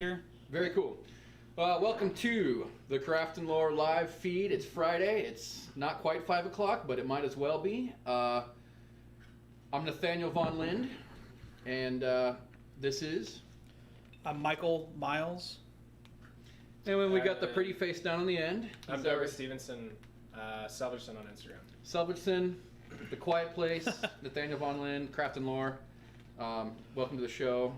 here. Very cool. Welcome to the Craft and Lore live feed. It's Friday. It's not quite 5 o'clock, but it might as well be. I'm Nathaniel Von Lind, and this is... I'm Michael Miles. And when we got the pretty face down on the end. I'm Douglas Stevenson, Salvageson on Instagram. Salvageson, The Quiet Place, Nathaniel Von Lind, Craft and Lore. Welcome to the show.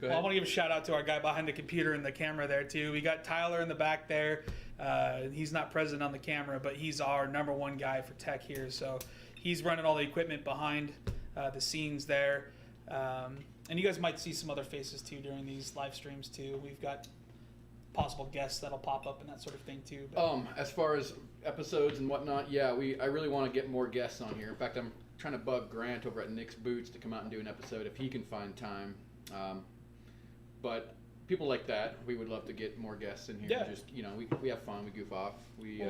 I want to give a shout out to our guy behind the computer and the camera there too. We got Tyler in the back there. He's not present on the camera, but he's our #1 guy for tech here. So he's running all the equipment behind the scenes there. And you guys might see some other faces too during these live streams too. We've got possible guests that'll pop up and that sort of thing too. But as far as episodes and whatnot, yeah, I really want to get more guests on here. In fact, I'm trying to bug Grant over at Nick's Boots to come out and do an episode if he can find time. But people like that, we would love to get more guests in here. Yeah. Just, we have fun, we goof off, we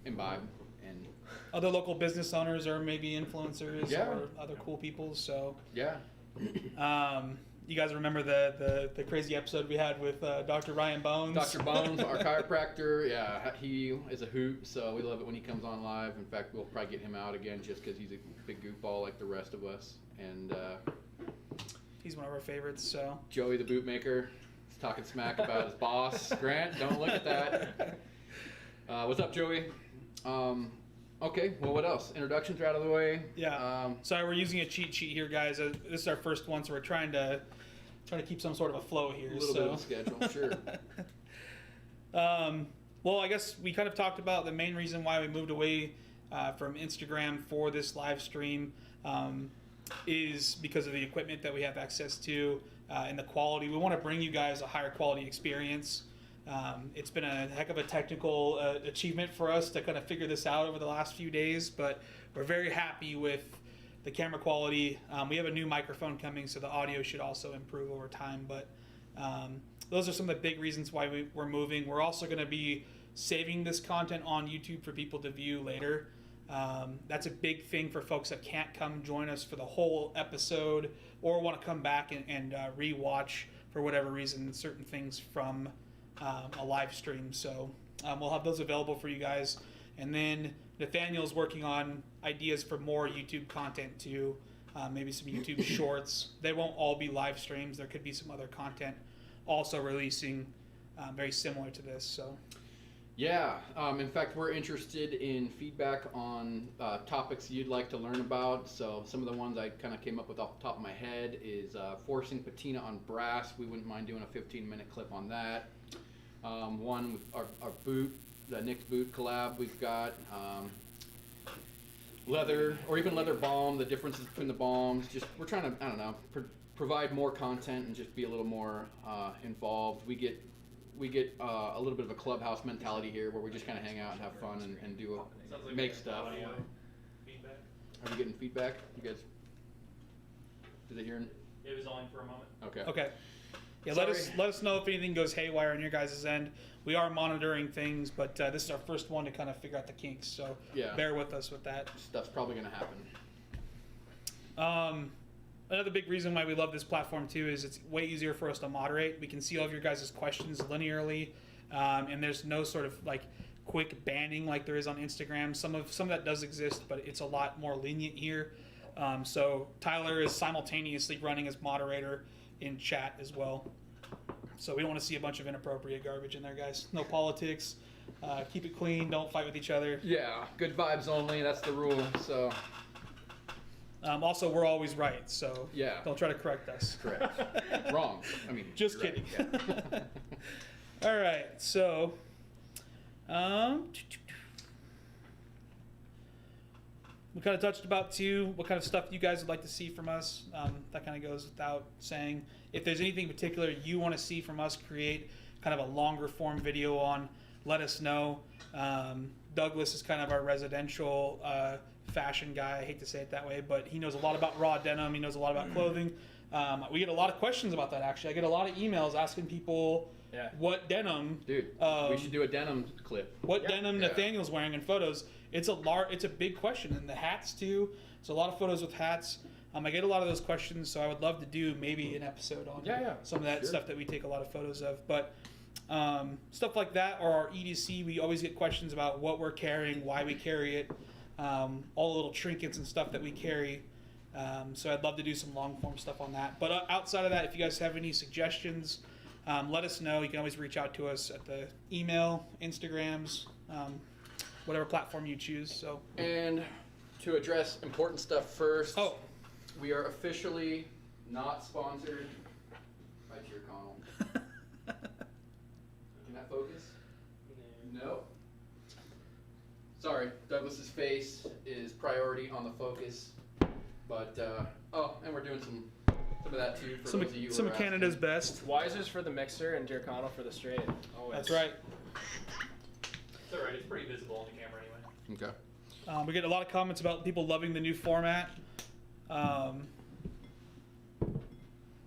imbibe. And other local business owners or maybe influencers Yeah. or other cool people. So yeah. You guys remember the crazy episode we had with Dr. Ryan Bones? Dr. Bones, our chiropractor, yeah, he is a hoot, so we love it when he comes on live. In fact, we'll probably get him out again just because he's a big goofball like the rest of us. And he's one of our favorites. So Joey the bootmaker is talking smack about his boss. Grant, don't look at that. What's up, Joey? Okay, well, what else? Introductions are out of the way. Yeah. Sorry, we're using a cheat sheet here, guys. This is our first one, so we're trying to keep some sort of a flow here. A little bit of a schedule, sure. Well, I guess we kind of talked about the main reason why we moved away from Instagram for this live stream is because of the equipment that we have access to and the quality. We want to bring you guys a higher quality experience. It's been a heck of a technical achievement for us to kind of figure this out over the last few days, but we're very happy with the camera quality. We have a new microphone coming, so the audio should also improve over time, but those are some of the big reasons why we're moving. We're also going to be saving this content on YouTube for people to view later. That's a big thing for folks that can't come join us for the whole episode or want to come back and re-watch for whatever reason certain things from a live stream. So we'll have those available for you guys. And then Nathaniel's working on ideas for more YouTube content too, maybe some YouTube shorts. They won't all be live streams. There could be some other content also releasing very similar to this. So. Yeah, in fact, we're interested in feedback on topics you'd like to learn about. So some of the ones I kind of came up with off the top of my head is forcing patina on brass. We wouldn't mind doing a 15-minute clip on that. One with our boot, the Nick's boot collab we've got. Leather, or even leather balm, the differences between the balms. Just, we're trying to, I don't know, provide more content and just be a little more involved. We get a little bit of a clubhouse mentality here where we just kind of hang out and have fun and do make stuff. Feedback. Are you getting feedback? You guys, is it hearing? It was on for a moment. Okay. Okay. Yeah, Sorry. let us know if anything goes haywire on your guys' end. We are monitoring things, but this is our first one to kind of figure out the kinks, so Yeah. bear with us with that. Stuff's probably going to happen. Another big reason why we love this platform too is it's way easier for us to moderate. We can see all of your guys' questions linearly, and there's no sort of like quick banning like there is on Instagram. Some of that does exist, but it's a lot more lenient here. So Tyler is simultaneously running as moderator in chat as well. So we don't want to see a bunch of inappropriate garbage in there, guys. No politics. Keep it clean. Don't fight with each other. Yeah, good vibes only. That's the rule. So. Also, we're always right, so Yeah. don't try to correct us. Correct. Wrong. I mean, Just you're right. kidding. Yeah. All right, so we kind of touched about too what kind of stuff you guys would like to see from us. That kind of goes without saying. If there's anything particular you want to see from us create kind of a longer form video on, let us know. Douglas is kind of our residential fashion guy. I hate to say it that way, but he knows a lot about raw denim. He knows a lot about clothing. We get a lot of questions about that, actually. I get a lot of emails asking people what denim. Dude, we should do a denim clip. What denim Nathaniel's wearing in photos. It's a big question. And the hats, too. So a lot of photos with hats. I get a lot of those questions, so I would love to do maybe an episode on some of that Sure. stuff that we take a lot of photos of. But stuff like that, or our EDC, we always get questions about what we're carrying, why we carry it, all the little trinkets and stuff that we carry. So I'd love to do some long form stuff on that. But outside of that, if you guys have any suggestions, let us know. You can always reach out to us at the email, Instagrams, whatever platform you choose. So And to address important stuff first, Oh. we are officially not sponsored by Tyrconnell. Can that focus? No. Sorry, Douglas's face is priority on the focus, but and we're doing some of that too for some those of you some who of are Canada's asking. best. Wiser's for the mixer and Tyrconnell for the straight. Always. That's right. It's alright, it's pretty visible on the camera anyway. Okay. We get a lot of comments about people loving the new format.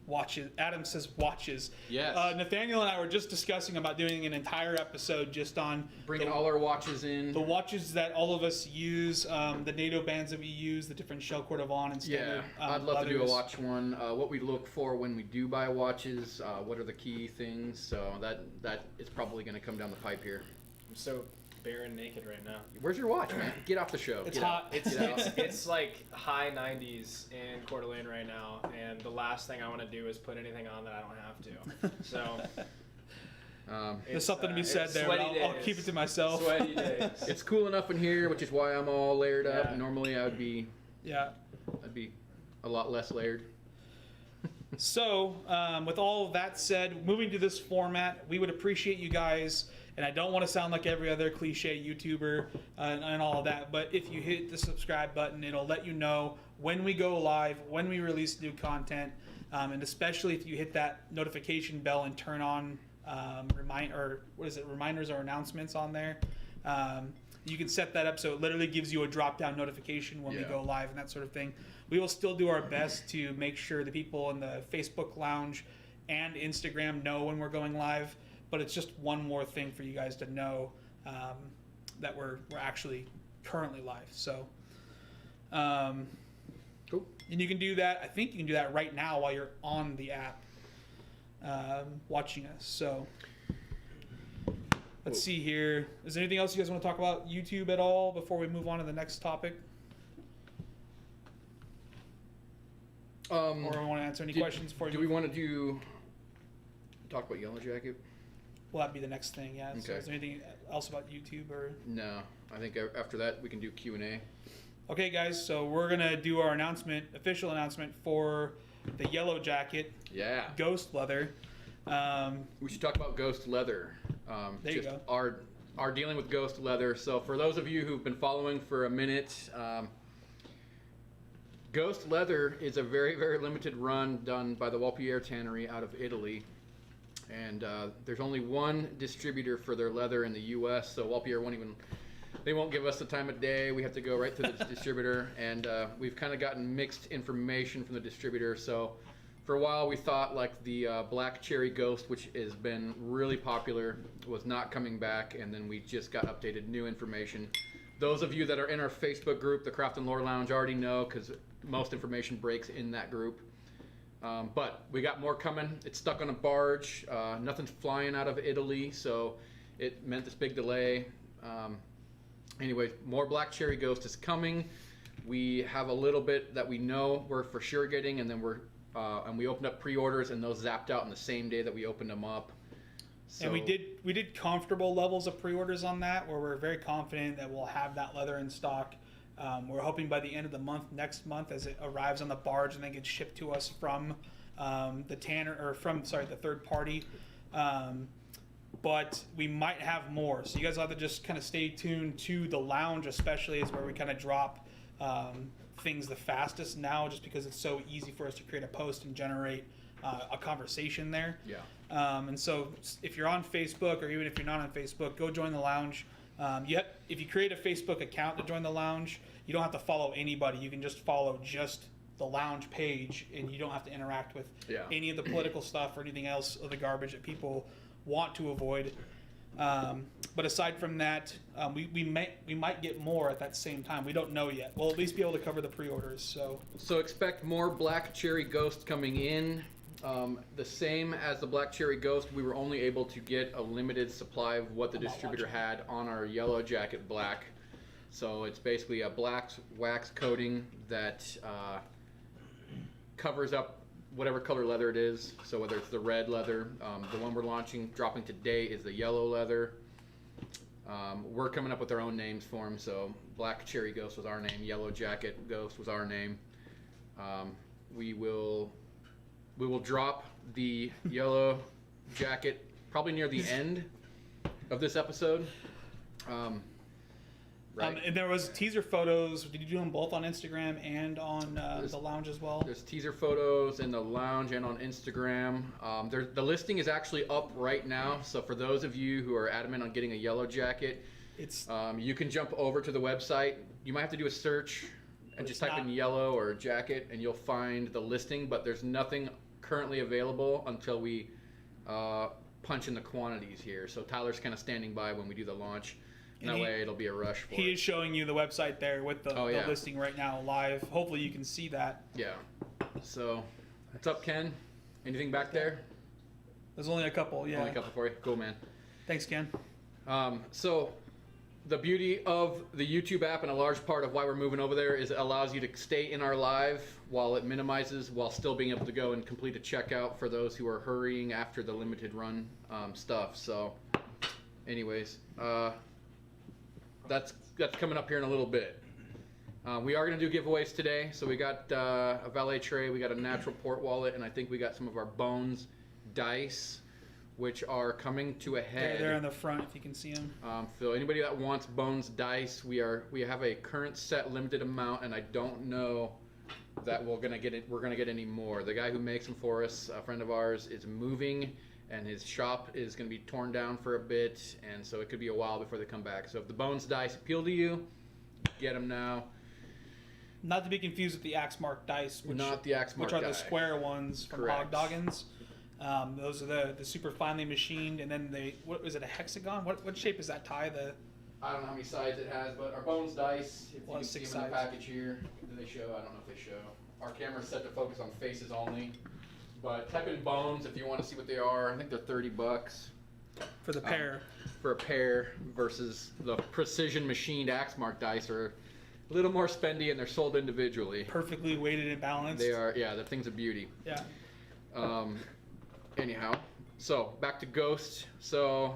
Watches. Adam says watches. Yes. Nathaniel and I were just discussing about doing an entire episode just on Bringing the, all our watches in. the watches that all of us use, the NATO bands that we use, the different shell cord of on and Yeah, standard. I'd love to do a leathers. watch one. What we look for when we do buy watches, what are the key things? So that is probably going to come down the pipe here. I'm so bare and naked right now. Where's your watch, man? Get off the show. It's Get hot. out. It's Get out. it's like high 90s in Coeur d'Alene right now, and the last thing I want to do is put anything on that I don't have to. So There's something to be said it's there, but sweaty I'll days. keep it to myself. Sweaty days. It's cool enough in here, which is why I'm all layered up. Yeah. Normally I'd be Yeah. a lot less layered. So, with all of that said, moving to this format, we would appreciate you guys, and I don't want to sound like every other cliche YouTuber and all of that, but if you hit the subscribe button, it'll let you know when we go live, when we release new content, and especially if you hit that notification bell and turn on reminders or announcements on there. You can set that up so it literally gives you a drop-down notification when we Yeah. go live and that sort of thing. We will still do our best to make sure the people in the Facebook lounge and Instagram know when we're going live, but it's just one more thing for you guys to know that we're actually currently live. So, Cool. and you can do that. I think you can do that right now while you're on the app watching us. So. Let's see here. Is there anything else you guys want to talk about YouTube at all before we move on to the next topic? Or I want to answer any questions for you? Do we want to talk about Yellow Jacket? Will that be the next thing? Yeah. So Okay. is there anything else about YouTube or? No. I think after that we can do Q&A. Okay, guys. So we're gonna do our official announcement for the Yellow Jacket Yeah. Ghost Leather. We should talk about Ghost Leather. There you go. Our dealing with Ghost Leather. So for those of you who've been following for a minute, Ghost Leather is a very, very limited run done by the Walpiere Tannery out of Italy. And there's only one distributor for their leather in the U.S., so Walpiere won't give us the time of day. We have to go right to the distributor, and we've kind of gotten mixed information from the distributor. So for a while we thought like the Black Cherry Ghost, which has been really popular, was not coming back, and then we just got updated new information. Those of you that are in our Facebook group, the Craft and Lore Lounge, already know because most information breaks in that group. But we got more coming. It's stuck on a barge. Nothing's flying out of Italy, so it meant this big delay. Anyway, more Black Cherry Ghost is coming. We have a little bit that we know we're for sure getting, and then we opened up pre-orders, and those zapped out on the same day that we opened them up. So, And we did comfortable levels of pre-orders on that, where we're very confident that we'll have that leather in stock. We're hoping by the end of the month, next month, as it arrives on the barge and then gets shipped to us from the third party. But we might have more, so you guys will have to just kind of stay tuned to the lounge, especially is where we kind of drop things the fastest now, just because it's so easy for us to create a post and generate a conversation there. Yeah. And so if you're on Facebook, or even if you're not on Facebook, go join the lounge. If you create a Facebook account to join the lounge, you don't have to follow anybody. You can just follow just the lounge page, and you don't have to interact with Yeah. any of the political stuff or anything else of the garbage that people want to avoid. But aside from that, we might get more at that same time. We don't know yet. We'll at least be able to cover the pre-orders. So expect more Black Cherry Ghost coming in. The same as the Black Cherry Ghost, we were only able to get a limited supply of what the distributor had on our Yellow Jacket Black. So it's basically a black wax coating that covers up whatever color leather it is. So whether it's the red leather, the one we're dropping today is the yellow leather. We're coming up with our own names for them. So Black Cherry Ghost was our name, Yellow Jacket Ghost was our name. We will drop the Yellow Jacket probably near the end of this episode. Right. And there was teaser photos. Did you do them both on Instagram and on the lounge as well? There's teaser photos in the lounge and on Instagram. The listing is actually up right now. So for those of you who are adamant on getting a Yellow Jacket, you can jump over to the website. You might have to do a search and just type in yellow or jacket, and you'll find the listing. But there's nothing currently available until we punch in the quantities here. So Tyler's kind of standing by when we do the launch. That way it'll be a rush for He is showing you the website there with the listing right now live. Hopefully you can see that. Yeah. So, what's up, Ken? Anything back there? There's only a couple, yeah. Only a couple for you? Cool, man. Thanks, Ken. So, the beauty of the YouTube app and a large part of why we're moving over there is it allows you to stay in our live while it minimizes, while still being able to go and complete a checkout for those who are hurrying after the limited run stuff. So, anyways, that's coming up here in a little bit. We are going to do giveaways today. So we got a valet tray, we got a natural port wallet, and I think we got some of our Bones dice, which are coming to a head. They're in the front if you can see them. So anybody that wants Bones dice, we have a current set limited amount, and I don't know that we're gonna get any more. The guy who makes them for us, a friend of ours, is moving, and his shop is going to be torn down for a bit, and so it could be a while before they come back. So if the Bones dice appeal to you, get them now. Not to be confused with the Axmark dice, which are the square ones from Hogdoggins. Those are the super finely machined, and then what is it, a hexagon? What shape is that tie? I don't know how many sides it has, but our Bones dice, if you can see them in the package here, do they show? I don't know if they show. Our camera's set to focus on faces only. But type in Bones if you want to see what they are. I think they're $30 for the pair. For a pair versus the precision machined Axmark dice are a little more spendy, and they're sold individually. Perfectly weighted and balanced. They are, yeah. The thing's a beauty. Yeah. Anyhow, so back to Ghost. So,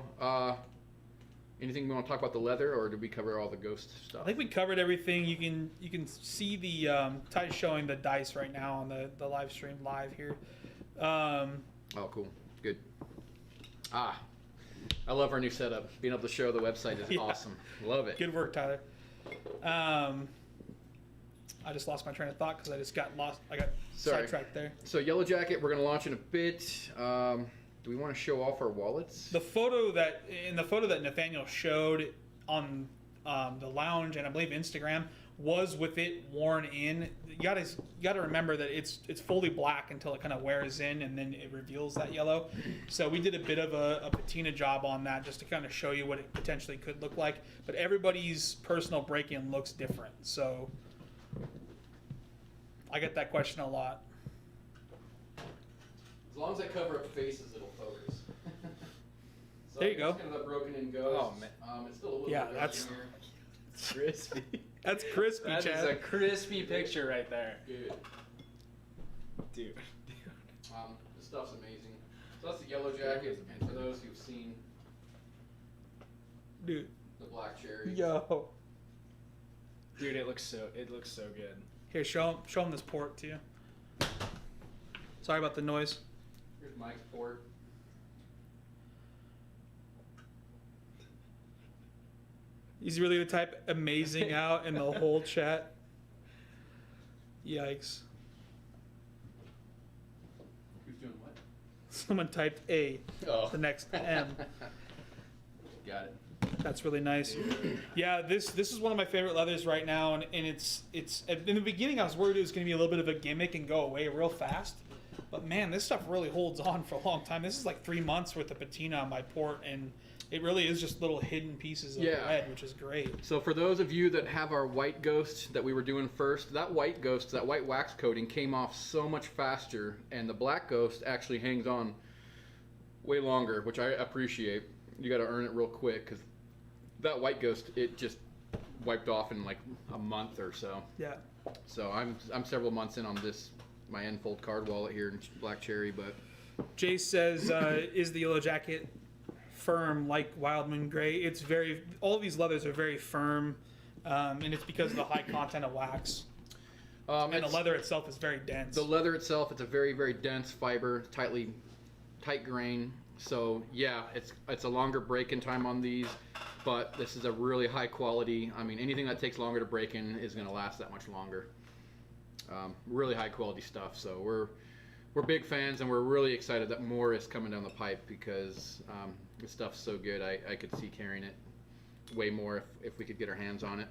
anything we want to talk about the leather, or did we cover all the Ghost stuff? I think we covered everything. You can see the Ty's showing the dice right now on the live stream live here. Oh, cool. Good. I love our new setup. Being able to show the website is awesome. Love it. Good work, Tyler. I just lost my train of thought because I just got lost. I got sidetracked there. So Yellow Jacket, we're going to launch in a bit. Do we want to show off our wallets? The photo that Nathaniel showed on the lounge and I believe Instagram was with it worn in. You gotta remember that it's fully black until it kind of wears in, and then it reveals that yellow. So we did a bit of a patina job on that just to kind of show you what it potentially could look like. But everybody's personal break-in looks different. So I get that question a lot. As long as I cover up faces, it'll focus. So there you go. It's kind of a broken in Ghost. Oh man, it's still a little bit that's in here. crispy. That's crispy, That Chad. is a crispy picture right there, Good. dude. The stuff's amazing. So that's the Yellow Jacket, and for those who've seen Dude. the Black Cherry. Yo. Dude, it looks so good. Here, show him this port to you. Sorry about the noise. Here's Mike's port. He's really gonna type amazing out in the whole chat. Yikes. Who's doing what? Someone typed A, the next M. Got it. That's really nice. Yeah, this is one of my favorite leathers right now, and it's in the beginning I was worried it was gonna be a little bit of a gimmick and go away real fast. But man, this stuff really holds on for a long time. This is like 3 months worth of patina on my port, and it really is just little hidden pieces of red, which is great. So for those of you that have our white ghost that we were doing first, that white ghost, that white wax coating came off so much faster, and the black ghost actually hangs on way longer, which I appreciate. You got to earn it real quick, because that white ghost, it just wiped off in like a month or so. Yeah. So I'm several months in on this, my Enfold card wallet here in Black Cherry, but Jace says, is the Yellow Jacket firm like Wildman Gray? It's very, all of these leathers are very firm, and it's because of the high content of wax. And the leather itself is very dense. The leather itself, it's a very, very dense fiber, tight grain. So yeah, it's a longer break-in time on these, but this is a really high quality. I mean, anything that takes longer to break in is going to last that much longer. Really high quality stuff. So we're big fans, and we're really excited that more is coming down the pipe, because this stuff's so good. I could see carrying it way more if we could get our hands on it.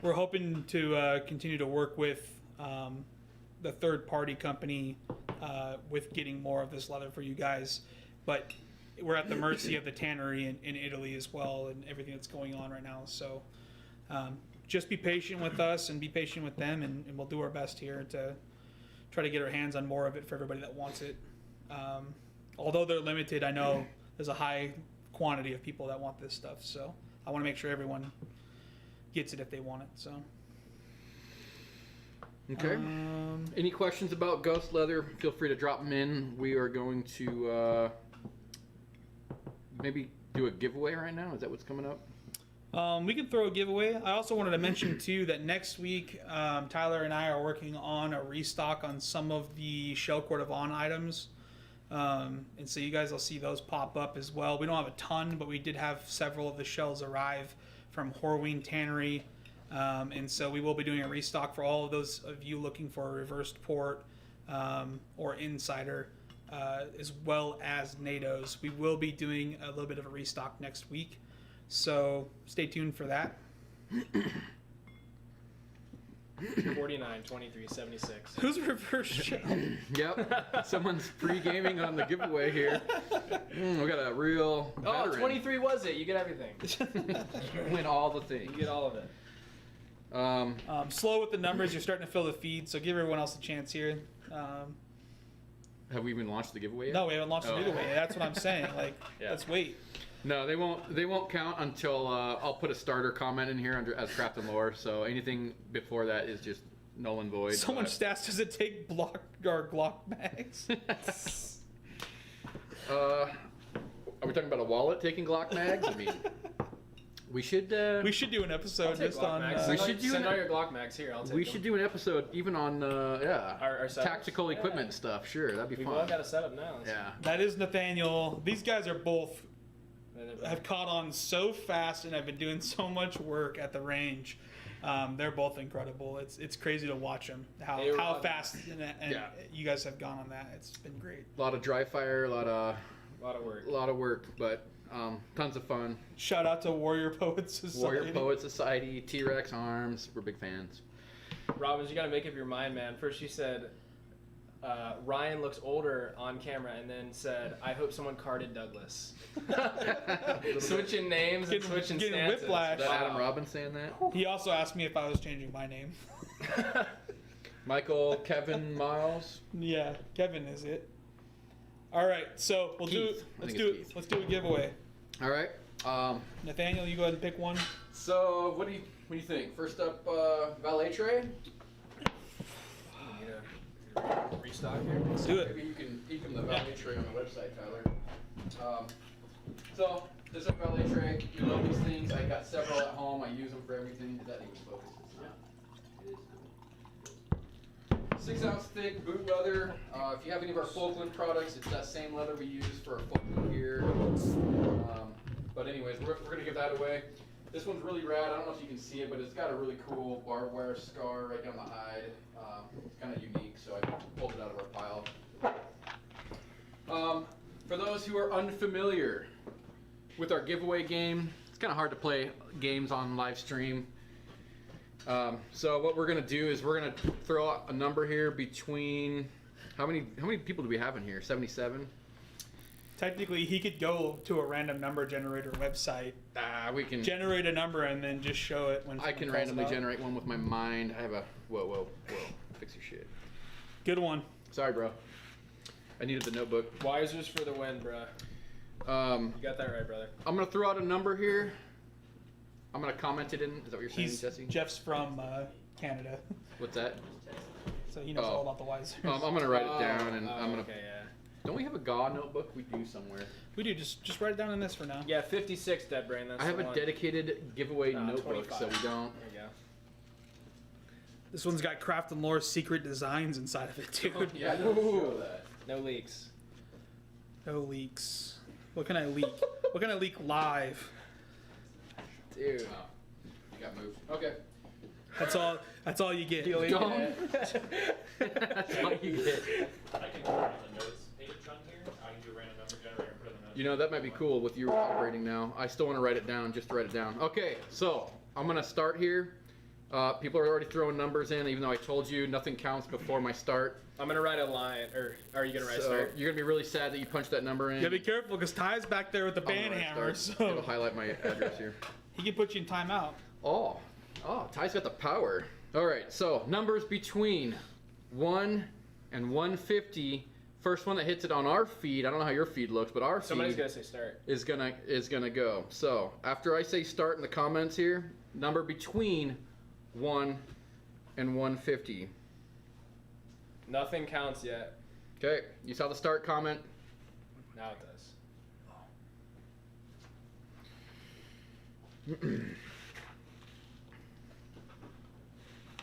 We're hoping to continue to work with the third-party company with getting more of this leather for you guys, but we're at the mercy of the tannery in Italy as well, and everything that's going on right now. So just be patient with us and be patient with them, and we'll do our best here to try to get our hands on more of it for everybody that wants it. Although they're limited, I know there's a high quantity of people that want this stuff, so I want to make sure everyone gets it if they want it. So okay. Any questions about ghost leather, feel free to drop them in. We are going to maybe do a giveaway right now. Is that what's coming up? We can throw a giveaway. I also wanted to mention too that next week Tyler and I are working on a restock on some of the Shell Court of On items, and so you guys will see those pop up as well. We don't have a ton, but we did have several of the shells arrive from Horween Tannery, and so we will be doing a restock for all of those of you looking for a reversed port or insider, as well as NATOs. We will be doing a little bit of a restock next week. So stay tuned for that. 49, 23, 76. Who's reverse shell? Yep. Someone's pre-gaming on the giveaway here. We got a real veteran. Oh, 23 was it? You get everything. You win all the things. You get all of it. Slow with the numbers. You're starting to fill the feed, so give everyone else a chance here. Have we even launched the giveaway yet? No, we haven't launched the giveaway. That's what I'm saying. Like, Yeah. Let's wait. No, they won't count until I'll put a starter comment in here as Craft and Lore. So anything before that is just null and void. So much stats does it take block or Glock bags? Are we talking about a wallet taking Glock mags? I mean, we should do an episode just on. We should do send all your Glock mags here. I'll take we them. should do an episode even on our setups? tactical equipment stuff. Sure, that'd be We've fun. all got a setup now. Yeah. That is Nathaniel. These guys are both have caught on so fast and have been doing so much work at the range. They're both incredible. It's crazy to watch them how fast and you guys have gone on that. It's been great. A lot of dry fire, a lot of work, but tons of fun. Shout out to Warrior Poet Society. Warrior Poet Society, T-Rex Arms. We're big fans. Robbins, you gotta make up your mind, man. First you said Ryan looks older on camera, and then said, "I hope someone carded Douglas." Switching names and switching getting stances. whiplash. Is that Adam Robbins saying that? He also asked me if I was changing my name. Michael, Kevin, Miles. Yeah, Kevin is it. All right, so let's do a giveaway. All right. Nathaniel, you go ahead and pick one. So what do you think? First up, valet tray. Restock here. Let's do it. Maybe you can peek in the valet tray on the website, Tyler. So this is a valet tray. You love these things. I got several at home. I use them for everything. Did that even focus? It's not. It is cool. 6 ounce thick boot leather. If you have any of our Falkland products, it's that same leather we use for our Falkland gear. But anyways, we're gonna give that away. This one's really rad. I don't know if you can see it, but it's got a really cool barbed wire scar right down the hide. It's kind of unique, so I pulled it out of our pile. For those who are unfamiliar with our giveaway game, it's kind of hard to play games on live stream. So what we're going to do is we're going to throw out a number here between How many people do we have in here? 77. Technically, he could go to a random number generator website, We can. generate a number, and then just show it when I someone can calls randomly it out. generate one with my mind. I have a whoa. Fix your shit. Good one. Sorry, bro. I needed the notebook. Wisers for the win, bruh. You got that right, brother. I'm gonna throw out a number here. I'm gonna comment it in. Is that what you're saying, He's Jesse? Jeff's from Canada, What's that? so he knows Oh. all about the Wisers. I'm gonna write it down, and I'm gonna. Okay, yeah. Don't we have a GAW notebook? We do somewhere. We do just write it down in this for now. Yeah, 56 dead brain. That's I have the a one. dedicated giveaway notebook, 25. so we don't. There you go. This one's got Craft and Lore secret designs inside of it, dude. Oh, Yeah, don't show that. No leaks. No leaks. What can I leak? What can I leak live? Dude. Oh, you got moved. Okay. That's all. That's all you get. Don't. That's all you get. I can put it on the notes page on here. I can do a random number generator and put it in the notes. You know, that might be cool with you operating now. I still want to write it down, just to write it down. Okay, so I'm going to start here. People are already throwing numbers in, even though I told you nothing counts before my start. I'm gonna write a line, or are you gonna write So start? you're going to be really sad that you punched that number in. You gotta be careful because Ty's back there with the I'm gonna band write hammer, start. so It'll highlight my address here. he can put you in timeout. Oh, Ty's got the power. All right, so numbers between 1 and 150. First one that hits it on our feed, I don't know how your feed looks, but our Somebody's feed gonna say start. is gonna go. So after I say start in the comments here, number between 1 and 150. Nothing counts yet. Okay, you saw the start comment. Now it does.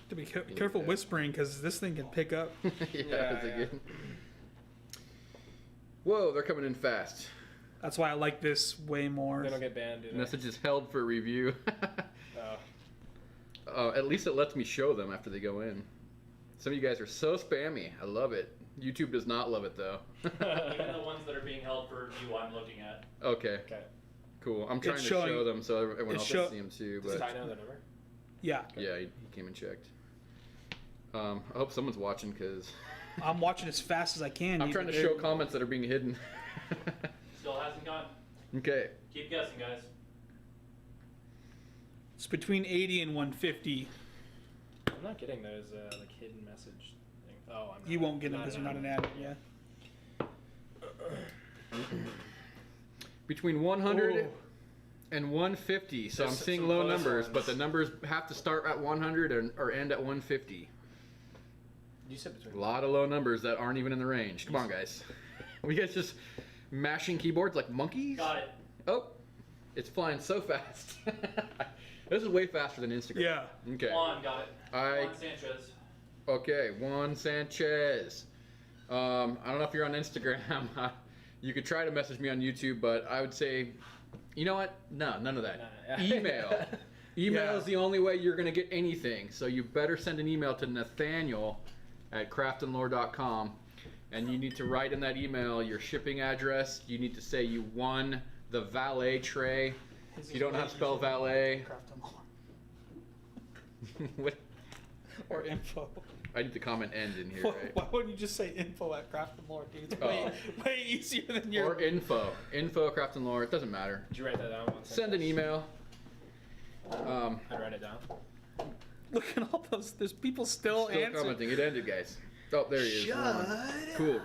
To be careful whispering because this thing can pick up. yeah, Yeah. Good. Whoa, they're coming in fast. That's why I like this way more. They don't get banned, do they? Message is held for review. Oh. At least it lets me show them after they go in. Some of you guys are so spammy. I love it. YouTube does not love it though. Even the ones that are being held for review, I'm looking at. Okay, Okay. cool. I'm trying It's to showing- show them so everyone it's else show- can see them too. Does But Ty know the number? Yeah, yeah, he came and checked. I hope someone's watching because I'm watching as fast as I can. I'm trying to show comments that are being hidden. Still hasn't gone. Okay. Keep guessing, guys. It's between 80 and 150. I'm not getting those like hidden message thing. Oh, I'm not. You won't get them Not because you're not an an admin. Yeah. Between 100 Ooh. and 150. So I'm There's seeing some low close numbers, ones. but the numbers have to start at 100 or end at 150. You said between. A lot of low numbers that aren't even in the range. Come on, guys. We guys just mashing keyboards like monkeys? Got it. Oh, it's flying so fast. This is way faster than Instagram. Yeah. Okay. Juan got it. I Juan Sanchez. Okay, Juan Sanchez. I don't know if you're on Instagram. You could try to message me on YouTube, but I would say, you know what? No, none of that. Nah. Email. Email Yeah. is the only way you're going to get anything. So you better send an email to Nathaniel@craftandlore.com, and you need to write in that email your shipping address. You need to say you won the valet tray. If you don't know how to spell valet, what? Or info. I need the comment end in here, right? Why wouldn't you just say info at Craft and Lore, dude? It's Oh. way easier than your. Or info Craft and Lore. It doesn't matter. Did you write that down? One Send an email. I'd write it down. Look at all those. There's people still answering. Commenting. It ended, guys. Oh, there he is. Shut Juan. up. Cool.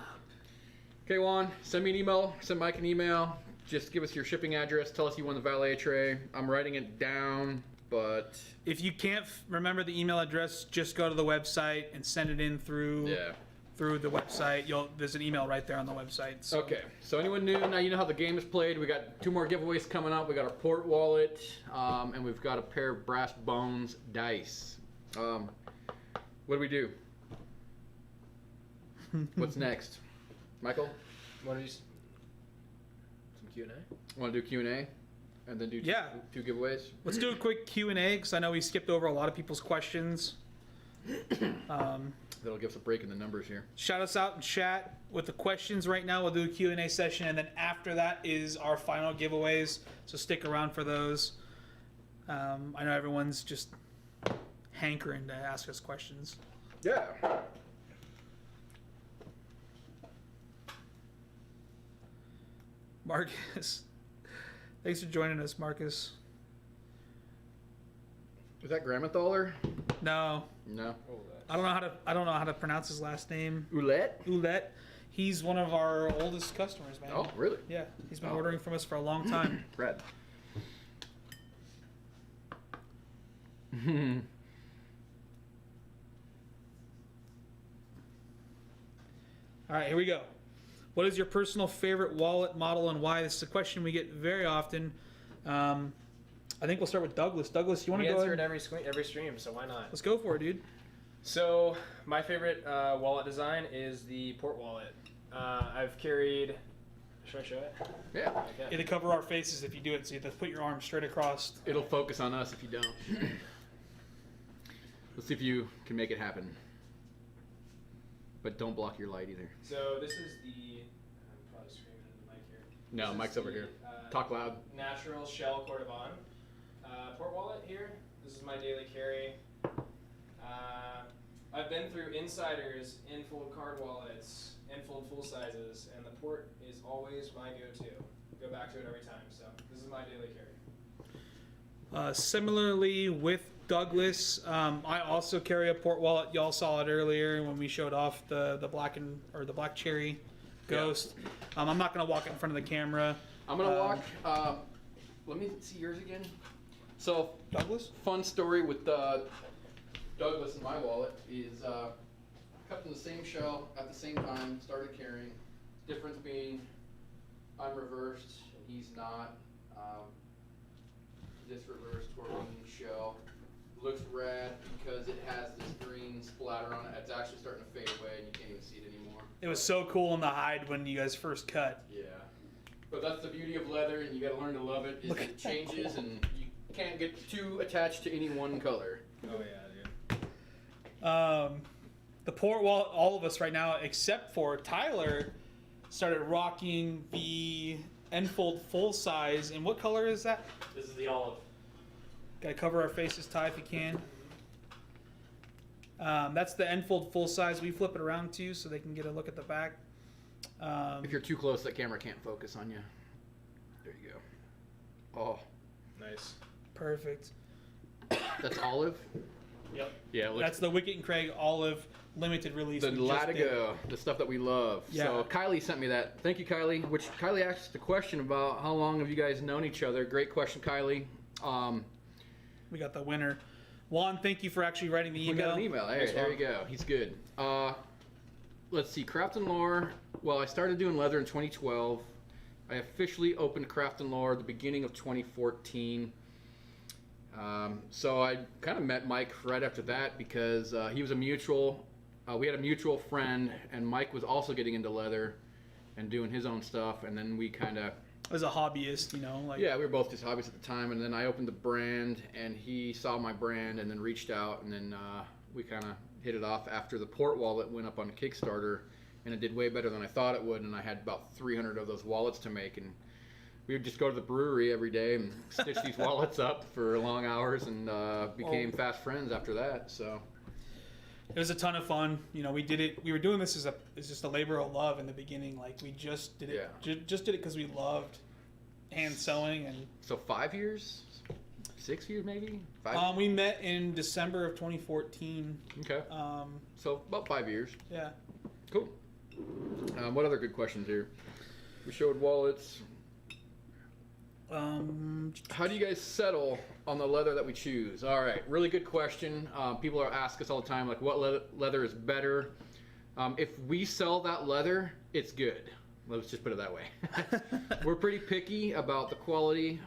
Okay, Juan, send me an email. Send Mike an email. Just give us your shipping address. Tell us you won the valet tray. I'm writing it down, but If you can't remember the email address, just go to the website and send it in through yeah. through the website. There's an email right there on the website. So. Okay, so anyone new, now you know how the game is played. We got 2 more giveaways coming up. We got our port wallet, and we've got a pair of brass bones dice. What do we do? What's next? Michael, What are you? Some Q&A. want to do Q&A? And then do Yeah. two giveaways? Let's do a quick Q&A because I know we skipped over a lot of people's questions. That'll give us a break in the numbers here. Shout us out in chat with the questions right now. We'll do a Q&A session, and then after that is our final giveaways. So stick around for those. I know everyone's just hankering to ask us questions. Yeah. Marcus. Thanks for joining us, Marcus. Is that Grammathaler? No, No. I don't know how to pronounce his last name. Oulette? He's one of our oldest customers, man. Oh, really? Yeah, he's been ordering from us for a long time. Red. All right, here we go. What is your personal favorite wallet model and why? This is a question we get very often. I think we'll start with Douglas. Douglas, you want We to go answer it ahead? every stream, so why not? Let's go for it, dude. So my favorite wallet design is the port wallet. I've carried. Should I show it? Yeah. Okay. It'll cover our faces if you do it, so you have to put your arm straight across. It'll focus on us if you don't. Let's see if you can make it happen. But don't block your light either. So this is the. I'm probably screaming into the mic here. No, This is mic's over the, here. Talk loud. Natural shell Cordovan port wallet here. This is my daily carry. I've been through insiders, in-fold card wallets, in-fold full sizes, and the port is always my go-to. Go back to it every time. So this is my daily carry. Similarly with Douglas, I also carry a port wallet. Y'all saw it earlier when we showed off the black the black cherry ghost. I'm not gonna walk it in front of the camera. I'm gonna walk. Let me see yours again. So, Douglas? fun story with Douglas and my wallet is kept in the same shell at the same time. Started carrying. Difference being, I'm reversed and he's not. This reversed Taurine shell looks rad because it has this green splatter on it. It's actually starting to fade away and you can't even see it anymore. It was so cool in the hide when you guys first cut. Yeah, but that's the beauty of leather, and you got to learn to love it. Is Look it at that changes, and you can't get too attached to any one color. Oh yeah, dude. The port wallet, all of us right now, except for Tyler, started rocking the Enfold full size. And what color is that? This is the olive. Gotta cover our faces, Ty, if you can. That's the Enfold full size. We flip it around too so they can get a look at the back. If you're too close, that camera can't focus on you. There you go. Oh, Nice. Perfect. that's olive. Yep. Yeah, it looks That's the Wicket and Craig olive limited release. the we just did. Latigo, the stuff that we love. Yeah. So Kylie sent me that. Thank you, Kylie. Which Kylie asked a question about how long have you guys known each other? Great question, Kylie. We got the winner. Juan, thank you for actually writing the We email. got an email. There, Nice there one. you go. He's good. Let's see. Craft and Lore. Well, I started doing leather in 2012. I officially opened Craft and Lore at the beginning of 2014. So I kind of met Mike right after that because he was a mutual. We had a mutual friend, and Mike was also getting into leather and doing his own stuff. And then we kind of As a hobbyist, you know, like yeah, we were both just hobbyists at the time, and then I opened the brand, and he saw my brand, and then reached out, and then we kind of hit it off after the port wallet went up on Kickstarter, and it did way better than I thought it would, and I had about 300 of those wallets to make, and we would just go to the brewery every day and stitch these wallets up for long hours, and became fast friends after that. So it was a ton of fun. You know, we did it. We were doing this as just a labor of love in the beginning. Like we just did it. Yeah. Just did it because we loved hand sewing and. so 5 years, 6 years maybe. 5. We met in December of 2014. Okay. So about 5 years. Yeah. Cool. What other good questions here? We showed wallets. How do you guys settle on the leather that we choose? All right, really good question. People are ask us all the time, like, what leather is better? If we sell that leather, it's good. Let's just put it that way. We're pretty picky about the quality,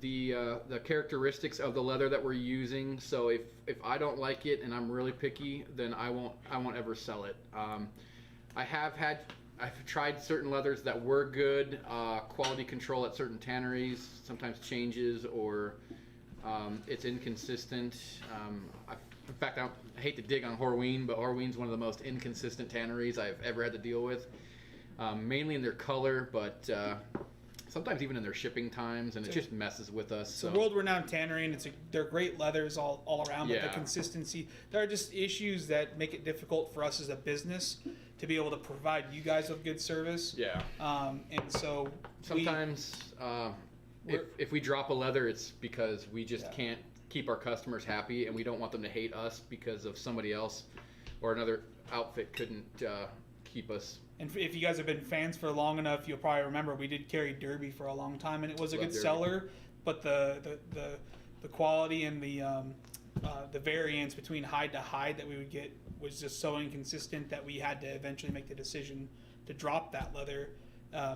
the characteristics of the leather that we're using. So if I don't like it and I'm really picky, then I won't ever sell it. I've tried certain leathers that were good. Quality control at certain tanneries sometimes changes, or it's inconsistent. In fact, I hate to dig on Horween, but Horween's one of the most inconsistent tanneries I've ever had to deal with. Mainly in their color, but sometimes even in their shipping times, and it just messes with us. It's a world-renowned tannery, and they're great leathers all around, but Yeah. the consistency, there are just issues that make it difficult for us as a business to be able to provide you guys with good service. Yeah. And so Sometimes if we drop a leather, it's because we just can't keep our customers happy, and we don't want them to hate us because of somebody else or another outfit couldn't keep us. And if you guys have been fans for long enough, you'll probably remember we did carry Derby for a long time, and it was a good seller. But the quality and the variance between hide to hide that we would get was just so inconsistent that we had to eventually make the decision to drop that leather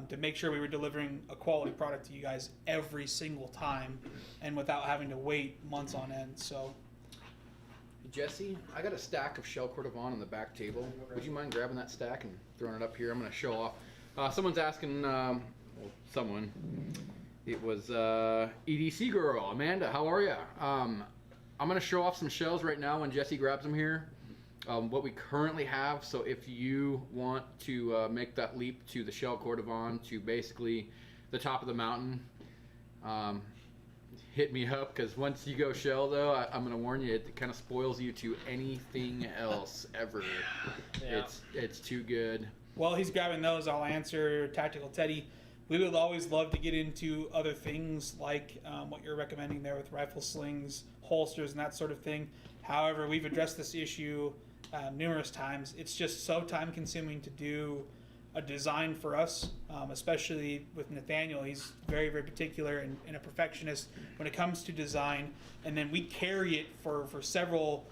to make sure we were delivering a quality product to you guys every single time, and without having to wait months on end. So. Jesse, I got a stack of shell cord of on the back table. Would you mind grabbing that stack and throwing it up here? I'm going to show off. Someone's asking, someone. It was EDC girl, Amanda. How are you? I'm going to show off some shells right now when Jesse grabs them here. What we currently have. So if you want to make that leap to the shell cordovon to basically the top of the mountain, hit me up, because once you go shell, though, I'm going to warn you, it kind of spoils you to anything else ever. Yeah. It's too good. While he's grabbing those, I'll answer Tactical Teddy. We would always love to get into other things like what you're recommending there with rifle slings, holsters, and that sort of thing. However, we've addressed this issue numerous times. It's just so time consuming to do a design for us, especially with Nathaniel. He's very, very particular and a perfectionist when it comes to design. And then we carry it for several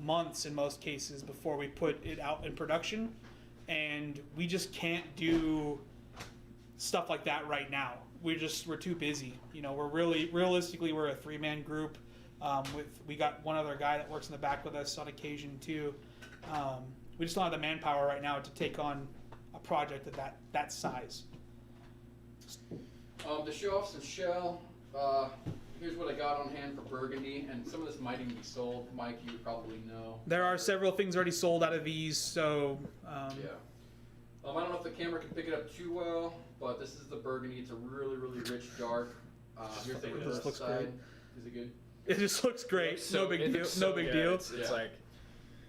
months in most cases before we put it out in production. And we just can't do stuff like that right now. We're too busy. You know, realistically, we're a 3-man group. We got one other guy that works in the back with us on occasion too. We just don't have the manpower right now to take on a project of that size. To show off some shell, here's what I got on hand for Burgundy, and some of this might even be sold. Mike, you probably know. There are several things already sold out of these, so yeah. I don't know if the camera can pick it up too well, but this is the Burgundy. It's a really, really rich dark. Here's the reverse side. Great. Is it good? It just looks great. So, no big deal. So no big good. deal. It's like.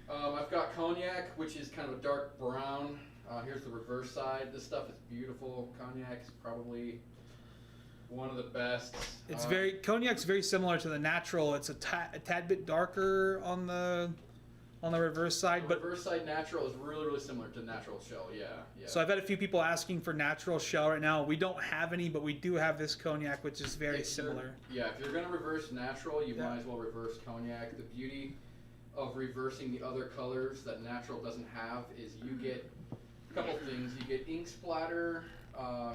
I've got Cognac, which is kind of a dark brown. Here's the reverse side. This stuff is beautiful. Cognac is probably one of the best. It's Cognac's very similar to the natural. It's a tad bit darker on the reverse side, but reverse side natural is really, really similar to natural shell. Yeah. So I've had a few people asking for natural shell right now. We don't have any, but we do have this Cognac, which is very similar. Yeah, if you're gonna reverse natural, you might as well reverse Cognac. The beauty of reversing the other colors that natural doesn't have is you get a couple things. You get ink splatter.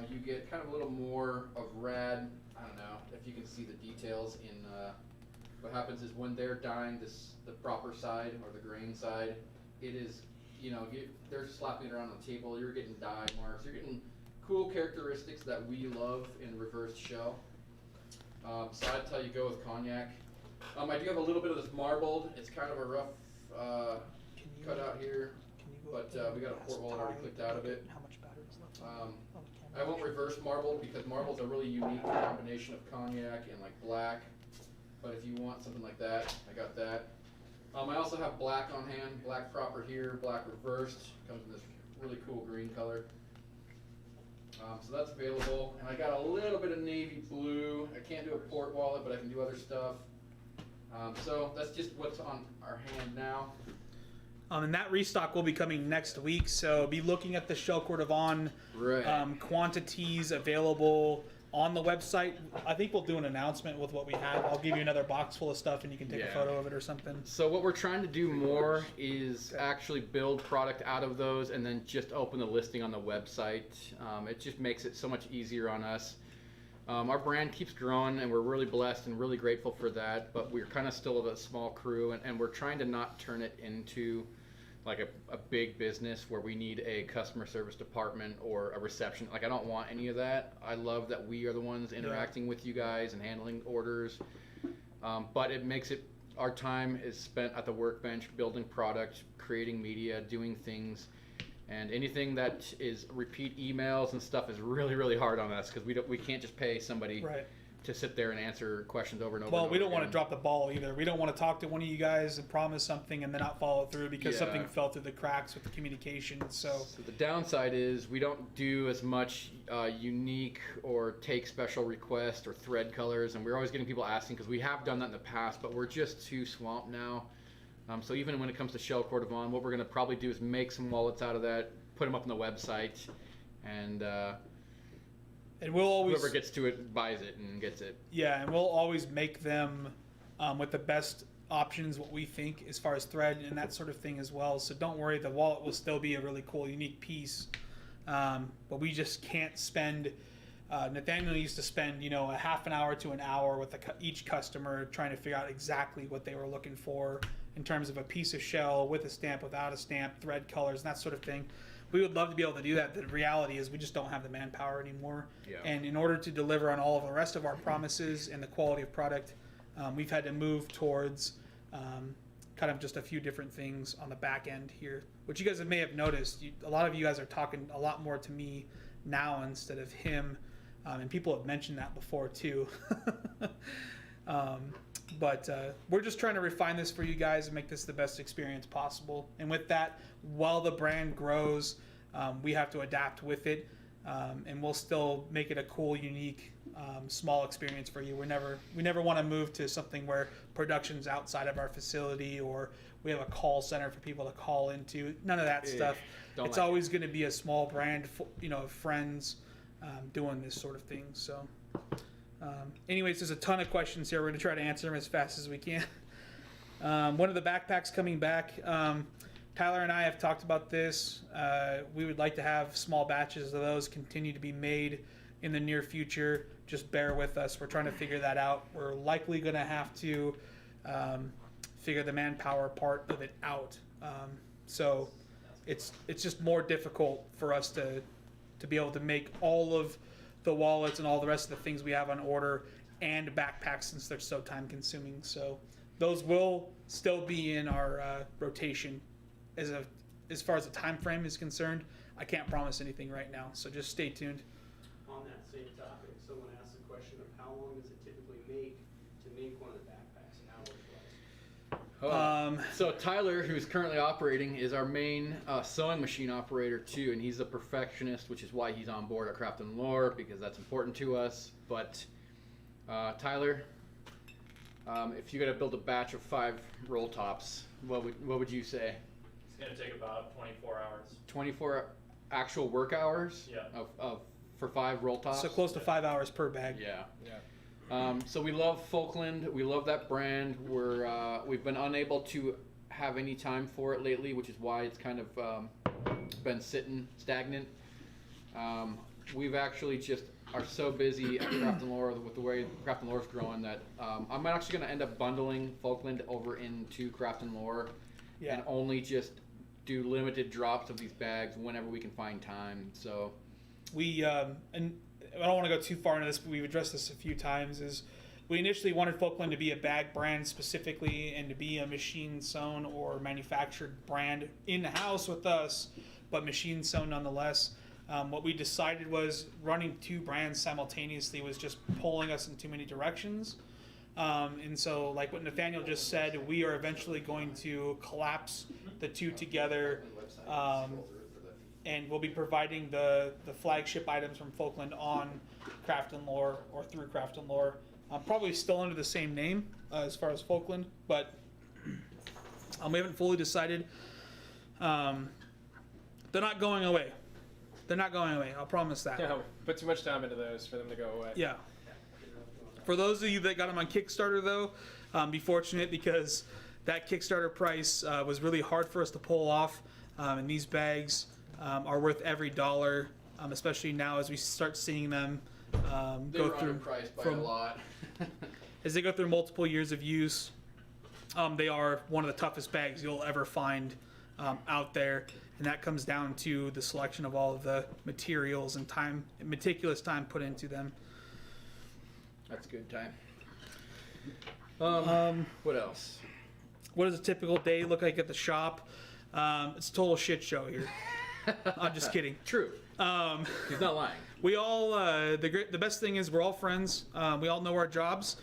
You get kind of a little more of red. I don't know if you can see the details in. What happens is when they're dyeing the proper side or the grain side, it is, they're slapping it around on the table. You're getting dye marks. You're getting cool characteristics that we love in reversed shell. So I'd tell you go with Cognac. I do have a little bit of this marbled. It's kind of a rough cutout here, but we got a port wall already clicked out of it. How much battery is left? I won't reverse marbled because marbled's a really unique combination of Cognac and like black. But if you want something like that, I got that. I also have black on hand, black proper here, black reversed. Comes in this really cool green color. So that's available. And I got a little bit of navy blue. I can't do a port wallet, but I can do other stuff. So that's just what's on our hand now. And that restock will be coming next week, so be looking at the shell cordovon quantities available on the website. I think we'll do an announcement with what we have. I'll give you another box full of stuff and you can take a photo of it or something. So what we're trying to do more is actually build product out of those and then just open the listing on the website. It just makes it so much easier on us. Our brand keeps growing and we're really blessed and really grateful for that, but we're kind of still a small crew and we're trying to not turn it into like a big business where we need a customer service department or a reception. Like I don't want any of that. I love that we are the ones interacting with you guys and handling orders. But it makes it, our time is spent at the workbench building product, creating media, doing things. And anything that is repeat emails and stuff is really, really hard on us because we can't just pay somebody to sit there and answer questions over and over. Well, and we over don't want to again. drop the ball either. We don't want to talk to one of you guys and promise something and then not follow through because Yeah. something fell through the cracks with the communication. So So the downside is we don't do as much unique or take special requests or thread colors, and we're always getting people asking because we have done that in the past, but we're just too swamped now. So even when it comes to shell core Devon, what we're going to probably do is make some wallets out of that, put them up on the website, and we'll always whoever gets to it buys it and gets it. Yeah, and we'll always make them with the best options, what we think, as far as thread and that sort of thing as well. So don't worry, the wallet will still be a really cool, unique piece. But we just can't spend. Nathaniel used to spend, a half an hour to an hour with each customer trying to figure out exactly what they were looking for in terms of a piece of shell with a stamp, without a stamp, thread colors, and that sort of thing. We would love to be able to do that. The reality is we just don't have the manpower anymore. Yeah. And in order to deliver on all of the rest of our promises and the quality of product, we've had to move towards kind of just a few different things on the back end here, which you guys may have noticed. A lot of you guys are talking a lot more to me now instead of him, and people have mentioned that before too. But we're just trying to refine this for you guys and make this the best experience possible. And with that, while the brand grows, we have to adapt with it, and we'll still make it a cool, unique, small experience for you. We never want to move to something where production's outside of our facility or we have a call center for people to call into. None of that stuff. It's always going to be a small brand, of friends doing this sort of thing. So. Anyways, there's a ton of questions here. We're going to try to answer them as fast as we can. One of the backpacks coming back. Tyler and I have talked about this. We would like to have small batches of those continue to be made in the near future. Just bear with us. We're trying to figure that out. We're likely going to have to figure the manpower part of it out. So it's just more difficult for us to be able to make all of the wallets and all the rest of the things we have on order and backpacks since they're so time consuming. So those will still be in our rotation. As far as the time frame is concerned, I can't promise anything right now, so just stay tuned. On that same topic, someone asked the question of how long does it typically make one of the backpacks, an hour plus? So Tyler, who's currently operating, is our main sewing machine operator too, and he's a perfectionist, which is why he's on board at Craft and Lore, because that's important to us. But Tyler, if you got to build a batch of 5 roll tops, what would you say? It's going to take about 24 hours. 24 actual work hours? Yeah. Of for 5 roll tops? So close to 5 hours per bag. Yeah. So we love Folkland. We love that brand. We've been unable to have any time for it lately, which is why it's kind of been sitting stagnant. We've actually just are so busy at Craft and Lore with the way Craft and Lore is growing that I'm actually going to end up bundling Folkland over into Craft and Lore, and only just do limited drops of these bags whenever we can find time. So We and I don't want to go too far into this, but we've addressed this a few times. Is we initially wanted Folkland to be a bag brand specifically, and to be a machine sewn or manufactured brand in the house with us, but machine sewn nonetheless. What we decided was running 2 brands simultaneously was just pulling us in too many directions. And so, like what Nathaniel just said, we are eventually going to collapse the 2 together. And we'll be providing the flagship items from Folkland on Craft and Lore or through Craft and Lore. Probably still under the same name as far as Folkland, but we haven't fully decided. They're not going away. They're not going away. I'll promise that. Yeah, put too much time into those for them to go away. Yeah. For those of you that got them on Kickstarter, though, be fortunate because that Kickstarter price was really hard for us to pull off, and these bags are worth every dollar, especially now as we start seeing them go through priced by a lot. as they go through multiple years of use. They are one of the toughest bags you'll ever find out there, and that comes down to the selection of all of the materials and meticulous time put into them. That's a good time. What else? What does a typical day look like at the shop? It's a total shit show here. I'm just kidding. True. He's not lying. We all the best thing is we're all friends. We all know our jobs.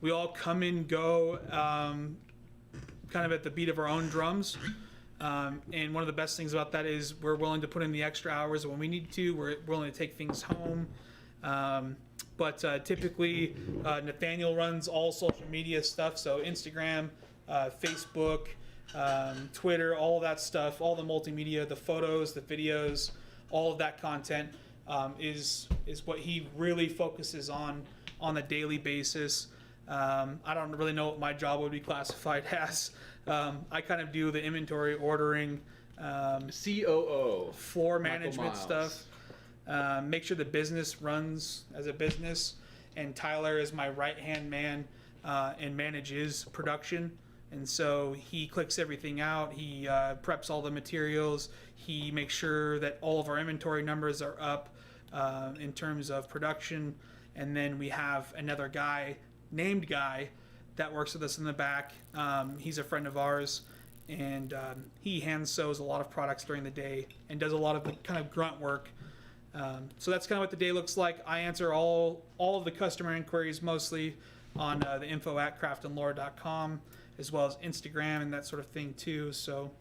We all come and go kind of at the beat of our own drums. And one of the best things about that is we're willing to put in the extra hours when we need to. We're willing to take things home. But typically, Nathaniel runs all social media stuff, so Instagram, Facebook, Twitter, all of that stuff, all the multimedia, the photos, the videos, all of that content is what he really focuses on a daily basis. I don't really know what my job would be classified as. I kind of do the inventory ordering, COO, floor Michael management Miles. stuff. Make sure the business runs as a business, and Tyler is my right-hand man and manages production. And so he clicks everything out. He preps all the materials. He makes sure that all of our inventory numbers are up in terms of production. And then we have another guy, named Guy, that works with us in the back. He's a friend of ours, and he hand sews a lot of products during the day and does a lot of the kind of grunt work. So that's kind of what the day looks like. I answer all of the customer inquiries mostly on the info at craftandlore.com, as well as Instagram and that sort of thing too. So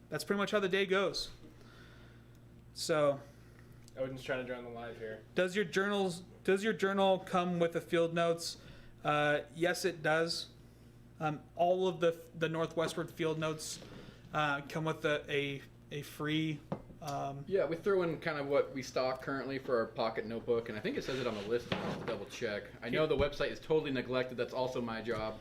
that's pretty much how the day goes. So Odin's trying to join the live here. does your journal come with the field notes? Yes, it does. All of the Northwestward field notes come with a free. Yeah, we throw in kind of what we stock currently for our pocket notebook, and I think it says it on the list. I'll have to double check. I know the website is totally neglected. That's also my job.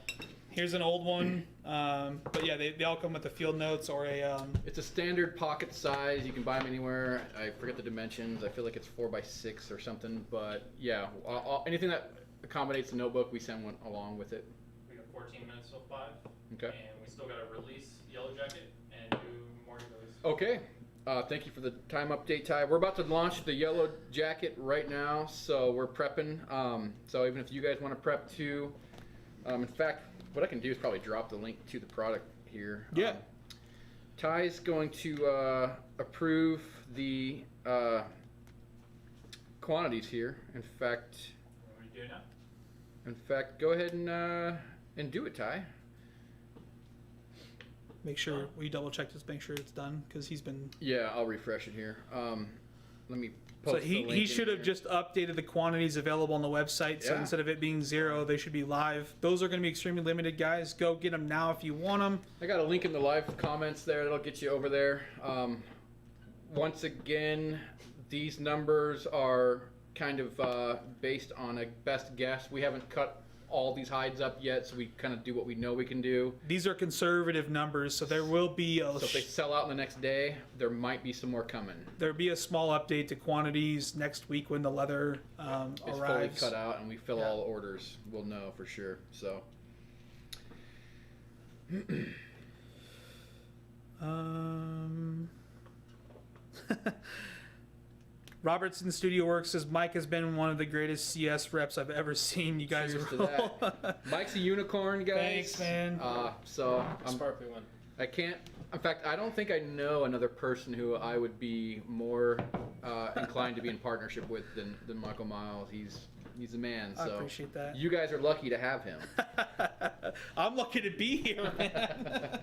Here's an old one, but yeah, they all come with the field notes or a. It's a standard pocket size. You can buy them anywhere. I forget the dimensions. I feel like it's 4x6 or something. But yeah, anything that accommodates the notebook, we send one along with it. We have 14 minutes till 5. Okay. And we still got to release Yellow Jacket and do more of those. Okay. Thank you for the time update, Ty. We're about to launch the Yellow Jacket right now, so we're prepping. So even if you guys want to prep too, in fact, what I can do is probably drop the link to the product here. Yeah. Ty's going to approve the quantities here. In fact, What are you doing now? go ahead and do it, Ty. Make sure we double check this, make sure it's done, because he's been. Yeah, I'll refresh it here. Let me So post the link he in should have here. just updated the quantities available on the website. So Yeah. instead of it being 0, they should be live. Those are going to be extremely limited, guys. Go get them now if you want them. I got a link in the live comments there that'll get you over there. Once again, these numbers are kind of based on a best guess. We haven't cut all these hides up yet, so we kind of do what we know we can do. These are conservative numbers, so there will be a So if they sell out in the next day, there might be some more coming. there'll be a small update to quantities next week when the leather It's fully arrives. cut out and we fill Yeah. all orders. We'll know for sure. So Robertson Studio Works says Mike has been one of the greatest CS reps I've ever seen. You guys cheers are to that. Mike's a unicorn, guys. Thanks, man. So Sparkly one. I can't. In fact, I don't think I know another person who I would be more inclined to be in partnership with than Michael Miles. He's a man. I So appreciate that. you guys are lucky to have him. I'm lucky to be here, man.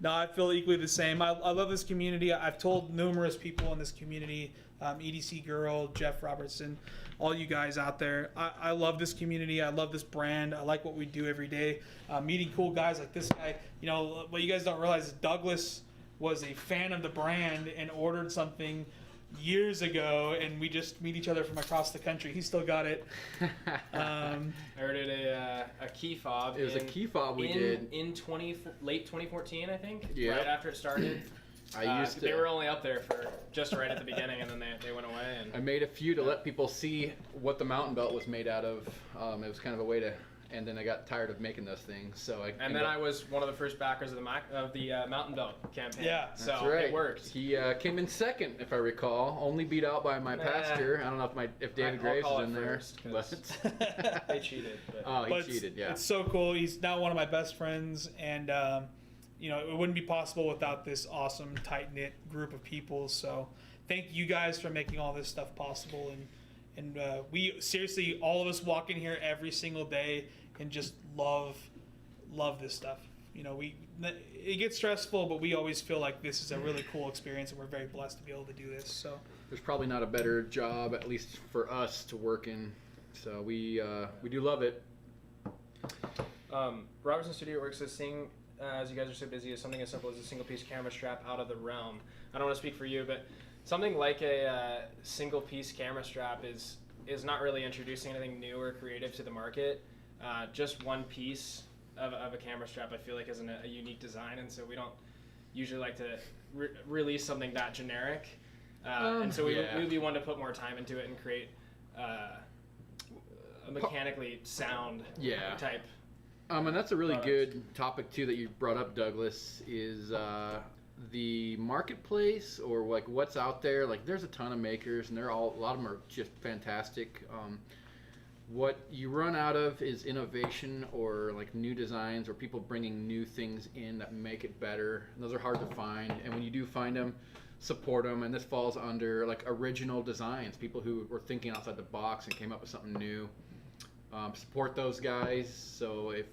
No, I feel equally the same. I love this community. I've told numerous people in this community, EDC Girl, Jeff Robertson, all you guys out there. I love this community. I love this brand. I like what we do every day. Meeting cool guys like this guy. You know, what you guys don't realize is Douglas was a fan of the brand and ordered something years ago, and we just meet each other from across the country. He still got it. I ordered a key fob. It was a key fob we did. in late 2014, I think. Yeah. Right after it started. I used to. They were only up there for just right at the beginning, and then they went away. I And made a few to let people see what the mountain belt was made out of. It was kind of a way to, and then I got tired of making those things, so I was one of the first backers of the Mountain Belt campaign. Yeah. That's so right. it worked. He came in second, if I recall, only beat out by my pastor. I don't know if David I'll Graves call is in it there, first, 'cause They cheated. But. oh, he But cheated. Yeah. It's so cool. He's now one of my best friends, and it wouldn't be possible without this awesome tight knit group of people. So thank you guys for making all this stuff possible. And we seriously, all of us walk in here every single day and just love this stuff. It gets stressful, but we always feel like this is a really cool experience, and we're very blessed to be able to do this. So there's probably not a better job, at least for us, to work in. So we do love it. Robertson Studio Works is seeing, as you guys are so busy, is something as simple as a single piece camera strap out of the realm. I don't want to speak for you, but something like a single piece camera strap is not really introducing anything new or creative to the market. Just one piece of a camera strap, I feel like, isn't a unique design, and so we don't usually like to release something that generic. And so we'd be one to put more time into it and create a mechanically sound type. And that's a really good topic too that you brought up, Douglas, is the marketplace, or like what's out there. Like there's a ton of makers, and a lot of them are just fantastic. What you run out of is innovation, or like new designs, or people bringing new things in that make it better. And those are hard to find, and when you do find them, support them. And this falls under like original designs, people who were thinking outside the box and came up with something new. Support those guys. So if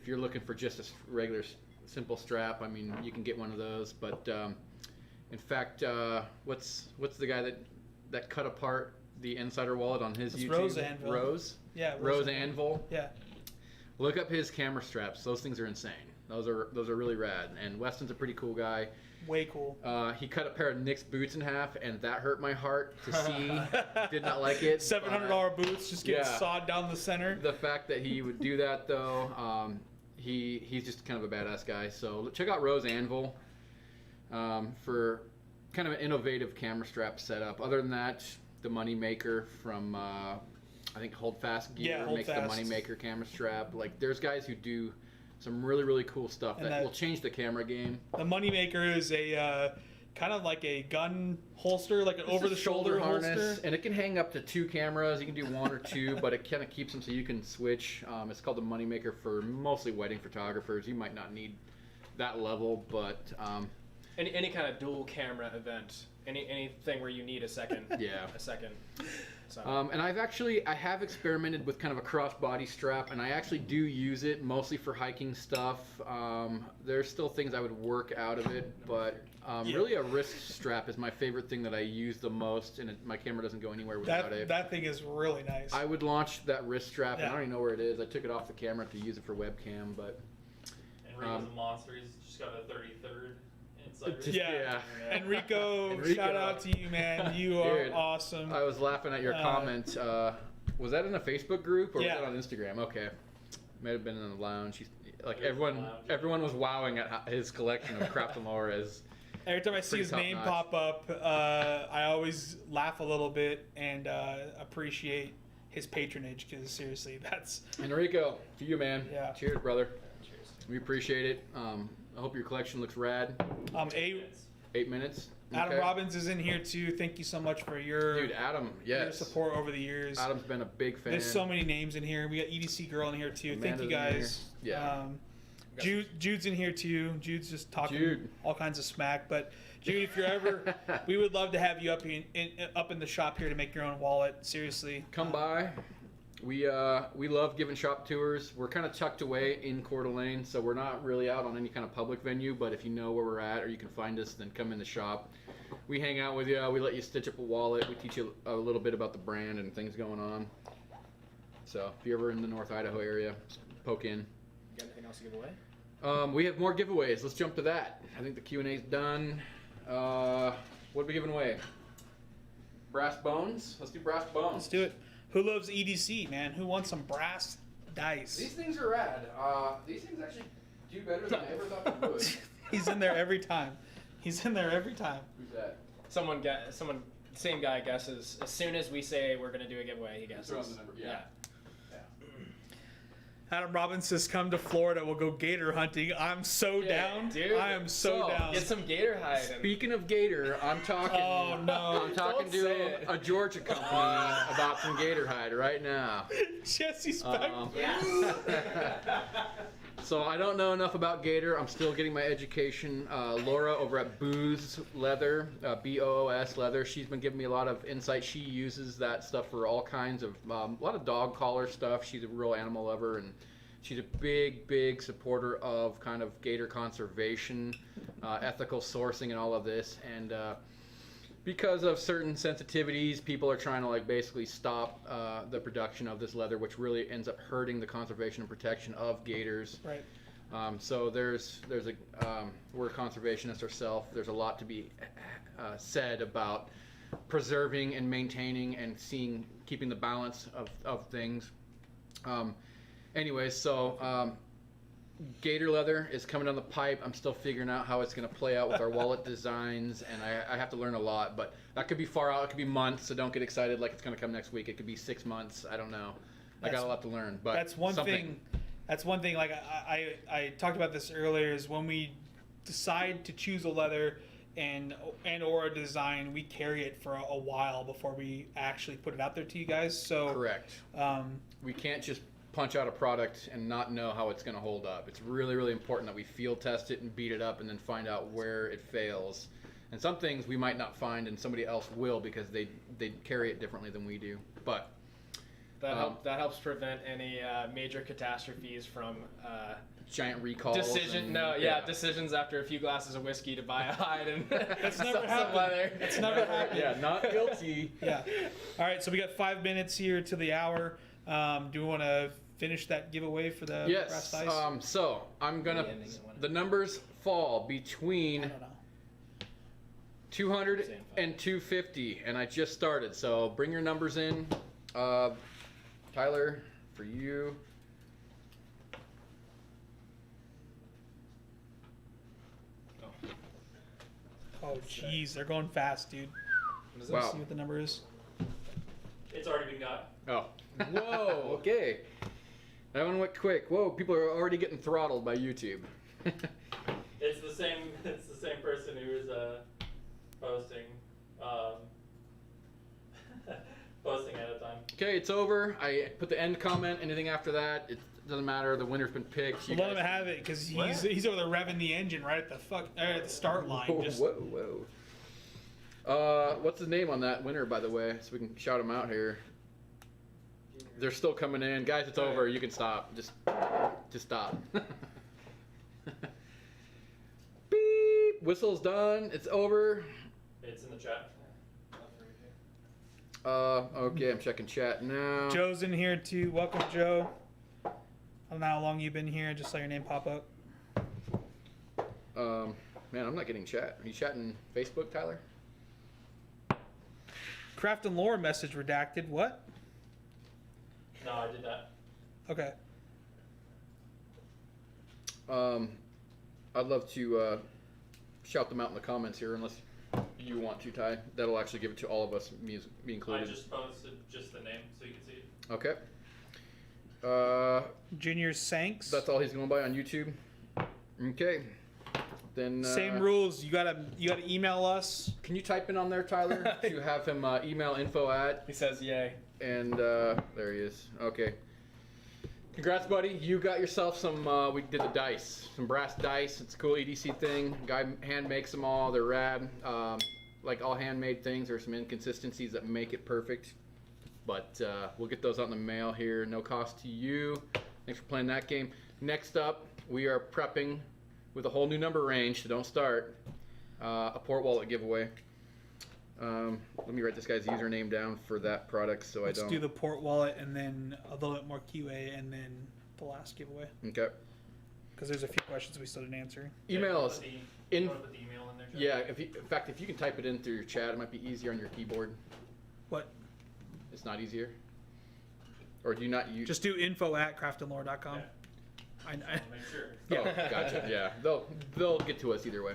you're looking for just a regular simple strap, I mean, you can get one of those. But in fact, what's the guy that cut apart the Insider wallet on his YouTube? Rose Anvil. Rose? Yeah. Rose Anvil. Yeah. Look up his camera straps. Those things are insane. Those are really rad. And Weston's a pretty cool guy. Way cool. He cut a pair of Nick's boots in half, and that hurt my heart to see. Did not like it. $700 boots just getting sawed down the center. The fact that he would do that, though, he's just kind of a badass guy. So check out Rose Anvil for kind of an innovative camera strap setup. Other than that, the Moneymaker from I think Holdfast Gear makes the Moneymaker camera strap. Like there's guys who do some really, really cool stuff that will change the camera game. The Moneymaker is a kind of like a gun holster, like an over-the-shoulder harness, holster. and it can hang up to 2 cameras. You can do 1 or 2, but it kind of keeps them so you can switch. It's called the Moneymaker for mostly wedding photographers. You might not need that level, but any kind of dual camera event, anything where you need a second. A second. So. And I have experimented with kind of a crossbody strap, and I actually do use it mostly for hiking stuff. There's still things I would work out of it, but really a wrist strap is my favorite thing that I use the most, and my camera doesn't go anywhere without it. That thing is really nice. I would launch that wrist strap, and I don't even know where it is. I took it off the camera to use it for webcam, but... And Rico's a monster. He's just got a 33rd. Enrico, shout out to you, man. You are awesome. I was laughing at your comment. Was that in a Facebook group or was that on Instagram? Okay, might have been in the lounge. Everyone was wowing at his collection of Craft and Laura's. Every time I see his name pop up, I always laugh a little bit and appreciate his patronage, because seriously, that's Enrico, to you, man. Yeah. Cheers, brother. Cheers. We appreciate it. I hope your collection looks rad. 8 minutes. Adam Robbins is in here too. Thank you so much for your your support over the years. Adam's been a big fan. There's so many names in here. We got EDC Girl in here too. Amanda's thank you guys. Yeah. Jude's in here too. Jude's just talking all kinds of smack. But Jude, if you're ever, we would love to have you up in the shop here to make your own wallet. Seriously, come by. We love giving shop tours. We're kind of tucked away in Coeur d'Alene, so we're not really out on any kind of public venue, but if you know where we're at or you can find us, then come in the shop. We hang out with you. We let you stitch up a wallet. We teach you a little bit about the brand and things going on. So if you're ever in the North Idaho area, poke in. You got anything else to give away? We have more giveaways. Let's jump to that. I think the Q&A's done. What are we giving away? Brass bones? Let's do brass bones. Let's do it. Who loves EDC, man? Who wants some brass dice? These things are rad. These things actually do better than I ever thought they would. He's in there every time. He's in there every time. Who's that? Someone, same guy guesses. As soon as we say we're going to do a giveaway, he guesses. Throw in the number. Yeah. Adam Robbins says, come to Florida, we'll go gator hunting. I'm so down. Dude, I am so down. Get some gator hiding. Speaking of gator, I'm talking I'm talking to a Georgia company about some gator hide right now. Jesse's back. So I don't know enough about Gator. I'm still getting my education. Laura over at Booz Leather, BOOS Leather, she's been giving me a lot of insight. She uses that stuff for all kinds of, a lot of dog collar stuff. She's a real animal lover, and she's a big supporter of kind of gator conservation, ethical sourcing, and all of this. And because of certain sensitivities, people are trying to like basically stop the production of this leather, which really ends up hurting the conservation and protection of gators. Right. So there's a we're conservationists ourselves. There's a lot to be said about preserving and maintaining and keeping the balance of things. Anyways, so gator leather is coming down the pipe. I'm still figuring out how it's going to play out with our wallet designs, and I have to learn a lot, but that could be far out. It could be months, so don't get excited like it's going to come next week. It could be 6 months. I don't know. I got a lot to learn, but that's one thing. Like I talked about this earlier, is when we decide to choose a leather and or a design, we carry it for a while before we actually put it out there to you guys. So correct. We can't just punch out a product and not know how it's going to hold up. It's really important that we field test it and beat it up and then find out where it fails. And some things we might not find and somebody else will because they carry it differently than we do. But that helps prevent any major catastrophes from giant recalls. Decisions after a few glasses of whiskey to buy a hide and that's never happened. It's never happened. Yeah, not guilty. Yeah. All right, so we got 5 minutes here to the hour. Do we want to finish that giveaway for the brass dice? So I'm gonna. The numbers fall between I don't know. 200 and 250, and I just started. So bring your numbers in. Tyler, for you. Oh, jeez, they're going fast, dude. Wow. See what the number is. It's already been got. Oh. Whoa. Okay. That one went quick. Whoa. People are already getting throttled by YouTube. It's the same. It's the same person who was posting, posting at a time. Okay, it's over. I put the end comment. Anything after that, it doesn't matter. The winner's been picked. Let him have it because he's over there revving the engine right at the start line. Whoa. What's the name on that winner, by the way, so we can shout him out here? They're still coming in, guys. It's over. You can stop. Just stop. Beep. Whistle's done. It's over. It's in the chat. Okay, I'm checking chat now. Joe's in here too. Welcome, Joe. I don't know how long you've been here. I just saw your name pop up. Man, I'm not getting chat. Are you chatting Facebook, Tyler? Craft and Lore message redacted. What? No, I did that. Okay. I'd love to shout them out in the comments here, unless you want to, Ty. That'll actually give it to all of us, me included. I just posted just the name so you can see it. Okay. Junior Sanks. That's all he's going by on YouTube. Okay. Then same rules. You gotta email us. Can you type in on there, Tyler, to have him email info at? He says yay. And there he is. Okay. Congrats, buddy. You got yourself some. We did the dice, some brass dice. It's a cool EDC thing. Guy hand makes them all. They're rad. Like all handmade things, there's some inconsistencies that make it perfect. But we'll get those out in the mail here. No cost to you. Thanks for playing that game. Next up, we are prepping with a whole new number range, so don't start. A port wallet giveaway. Let me write this guy's username down for that product so Let's I don't. do the port wallet and then a little bit more QA and then the last giveaway. Okay. Because there's a few questions we still didn't answer. Email us. You want to put the email in there, Jeff? Yeah, in fact, if you can type it in through your chat, it might be easier on your keyboard. What? It's not easier? Or do you not use... Just do info@craftandlore.com. Yeah. I Make sure. Oh, gotcha. Yeah, they'll get to us either way.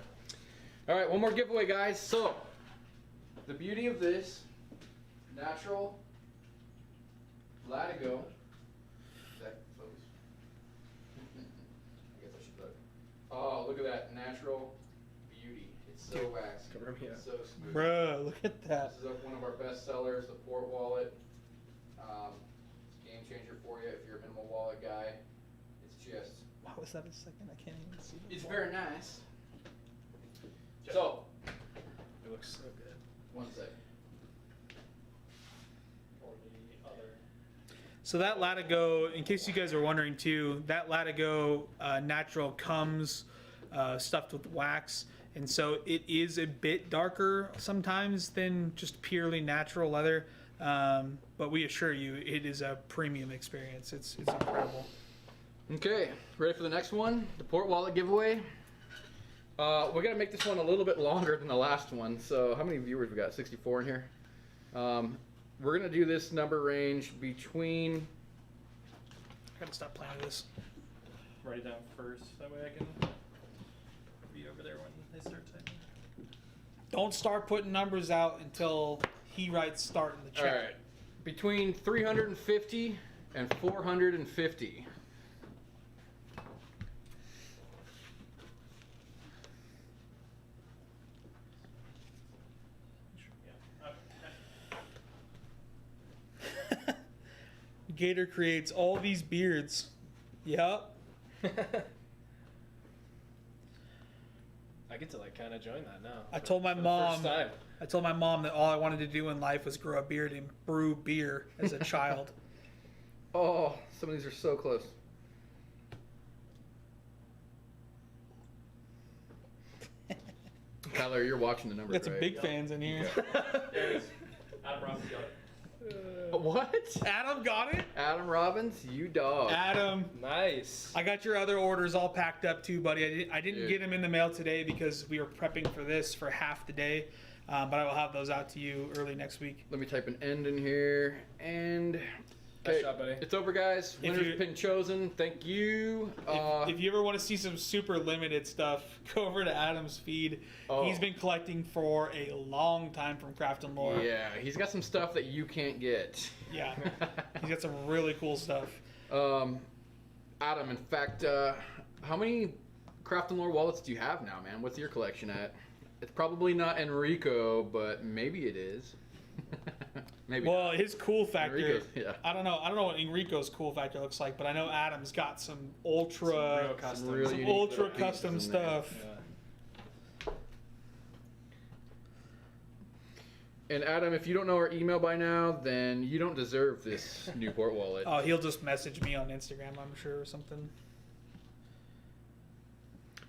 All right, one more giveaway, guys. So, the beauty of this natural Latigo. Is that close? I guess I should look. Oh, look at that natural beauty. It's so waxy. Cover me up. It's so smooth. Bro, look at that. This is one of our best sellers, the Port Wallet. Game changer for you if you're a minimal wallet guy. It's just, wow, was that a second? I can't even see. It's very nice. So, It looks so good. one sec. Or the other. So that Latigo, in case you guys are wondering too, that Latigo natural comes stuffed with wax, and so it is a bit darker sometimes than just purely natural leather. But we assure you, it is a premium experience. It's incredible. Okay, ready for the next one? The port wallet giveaway. We're gonna make this one a little bit longer than the last one. So how many viewers we got? 64 in here. We're gonna do this number range between. I gotta stop playing with this. Write it down first. That way I can be over there when they start typing. Don't start putting numbers out until he writes start in the All chat. right, between 350 and 450. Gator creates all these beards. Yep. I get to like kind of join that now. I told my for the mom. First time. I told my mom that all I wanted to do in life was grow a beard and brew beer as a child. Oh, some of these are so close. Tyler, you're watching the numbers, Got some right? big fans in here. There it is. Adam Robbins got it. What? Adam got it? Adam Robbins, you dog. Adam, Nice. I got your other orders all packed up too, buddy. I didn't Dude. get them in the mail today because we were prepping for this for half the day. But I will have those out to you early next week. Let me type an end in here, and Nice job, buddy. it's over, guys. If Winner's you- been chosen. Thank you. If you ever want to see some super limited stuff, go over to Adam's feed. Oh. He's been collecting for a long time from Craft and Lore. Yeah, he's got some stuff that you can't get. Yeah. He's got some really cool stuff. Adam, in fact, how many Craft and Lore wallets do you have now, man? What's your collection at? It's probably not Enrico, but maybe it is. Maybe. Well, his cool factor. Enrico's, yeah. I don't know what Enrico's cool factor looks like, but I know Adam's got some ultra, Some real custom. really some unique ultra little pieces custom in there. stuff. Yeah. And Adam, if you don't know our email by now, then you don't deserve this Newport wallet. Oh, he'll just message me on Instagram, I'm sure, or something.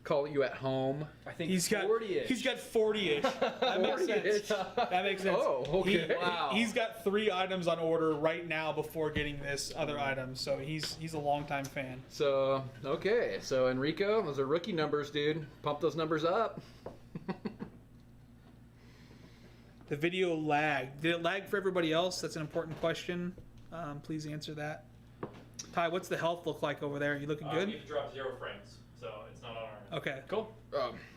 Call you at home. I think He's got 40-ish. he's got 40-ish. That makes sense. 40-ish. That makes sense. Oh, okay. Wow. He's got 3 items on order right now before getting this other item, so he's a longtime fan. So, okay. So, Enrico, those are rookie numbers, dude. Pump those numbers up. The video lagged. Did it lag for everybody else? That's an important question. Please answer that. Ty, what's the health look like over there? You looking good? We've dropped 0 frames, so it's not on our end. Okay. Cool.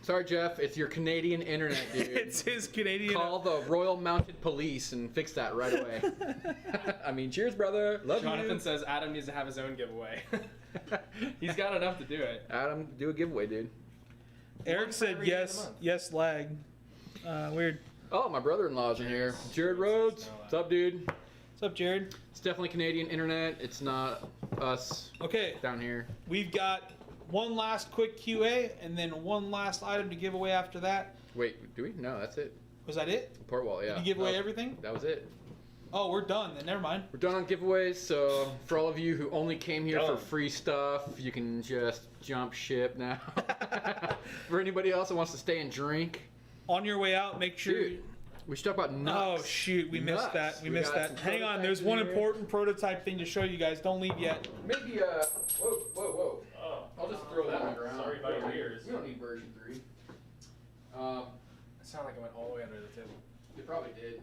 Sorry, Jeff. It's your Canadian internet, dude. It's his Canadian. Call the Royal Mounted Police and fix that right away. I mean, cheers, brother. Love Jonathan you. says Adam needs to have his own giveaway. He's got enough to do it. Adam, do a giveaway, dude. Eric said every day of the yes. month. Yes, lag. Weird. Oh, my brother-in-law's in here. Jared Rhodes. What's up, dude? What's up, Jared? It's definitely Canadian internet. It's not us Okay, down here. we've got one last quick QA and then one last item to give away after that. Wait, do we? No, that's it. Was that it? Port wall, yeah. Did you give away No, everything? That was it. Oh, we're done then. Never mind. We're done on giveaways, so for all of you who only came here for Done. free stuff, you can just jump ship now. For anybody else that wants to stay and drink, On your way out, make sure. dude, we should talk about nuts. Oh shoot, we missed Nuts. that. We We missed got that. some Hang on, prototypes there's in one here. important prototype thing to show you guys. Don't leave yet. Maybe, whoa. Oh, I'll just throw that on the ground. Sorry about your ears. We don't need version 3. It sounded like it went all the way under the table. It probably did.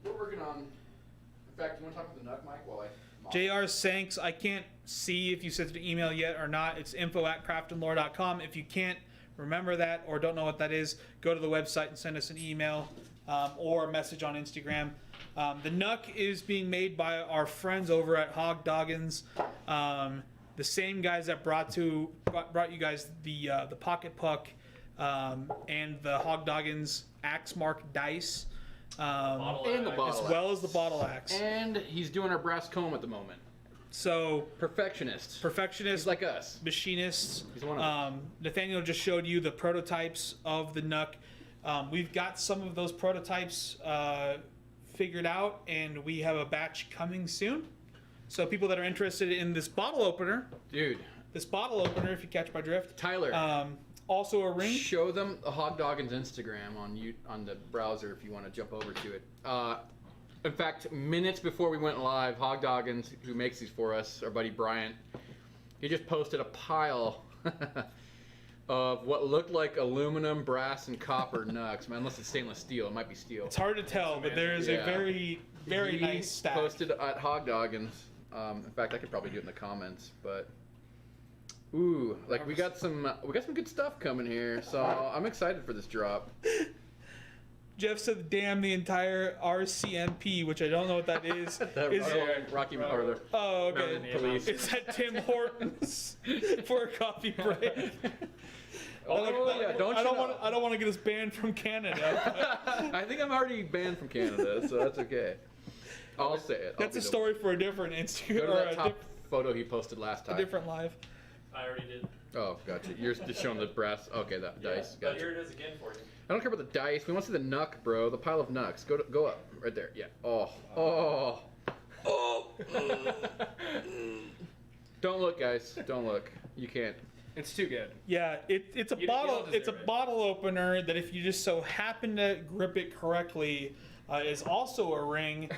We're working on. In fact, you want to talk with the Nug mic while I. JR Sanks, I can't see if you sent the email yet or not. It's info@craftandlore.com. If you can't remember that or don't know what that is, go to the website and send us an email or a message on Instagram. The Nuck is being made by our friends over at Hog Doggins, the same guys that brought you guys the Pocket Puck and the Hog Doggins Axe Mark dice. Bottle And the axe. bottle As well as the bottle axe. And he's doing our brass comb at the moment. So Perfectionist. perfectionists, He's like us. machinists. He's one of us. Nathaniel just showed you the prototypes of the Nook. We've got some of those prototypes figured out, and we have a batch coming soon. So people that are interested in this bottle opener, Dude, if you catch my drift, Tyler. also a ring. Show them the Hog Doggin's Instagram on the browser if you want to jump over to it. In fact, minutes before we went live, Hog Doggins, who makes these for us, our buddy Bryant, he just posted a pile of what looked like aluminum, brass, and copper nugs. Man, unless it's stainless steel, it might be steel. It's hard to tell, but there is a Yeah. very, very He nice stack. posted at Hog Doggins. In fact, I could probably do it in the comments, but ooh, like we got some good stuff coming here, so I'm excited for this drop. Jeff said, "Damn the entire RCMP," which I don't know what that is. Rocky or Oh, okay. Mountain Police. It's at Tim Hortons for a coffee break. yeah, I don't want to get us banned from Canada. I think I'm already banned from Canada, so that's okay. I'll say it. That's a story for a different Instagram Go to or that top photo he posted last a time. different live. I already did. Oh, gotcha. You're just showing the brass. Okay, that Yeah, dice. but Gotcha. here it is again for you. I don't care about the dice. We want to see the nuck, bro. The pile of nucks. Go up right there. Yeah. Oh. Don't look, guys. Don't look. You can't. It's too good. Yeah, it's a You bottle. don't It's a deserve it. bottle opener that if you just so happen to grip it correctly, is also a ring.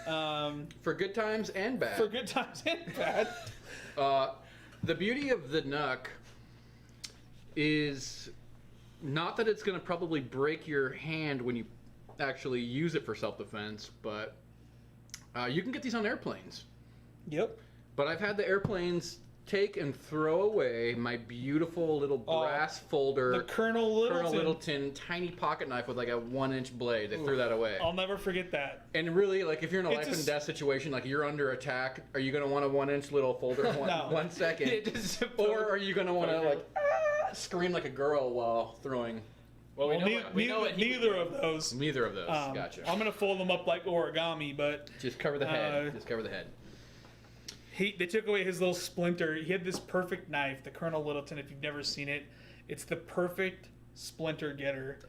For good times and bad. For good times and bad. The beauty of the nuck is not that it's going to probably break your hand when you actually use it for self-defense, but you can get these on airplanes. Yep. But I've had the airplanes take and throw away my beautiful little brass folder. The Colonel Littleton tiny pocket knife with like a 1-inch blade. They threw that away. I'll never forget that. And really, like, if you're in a It's life just- and death situation, like you're under attack, are you going to want a 1-inch little folder for No. 1 second? Or are you going to want to, like, scream like a girl while throwing? Well, we know what he neither would of those. Neither of those. Gotcha. I'm gonna fold them up like origami, but Just cover the head. Just cover the head. they took away his little splinter. He had this perfect knife, the Colonel Littleton. If you've never seen it, it's the perfect splinter getter.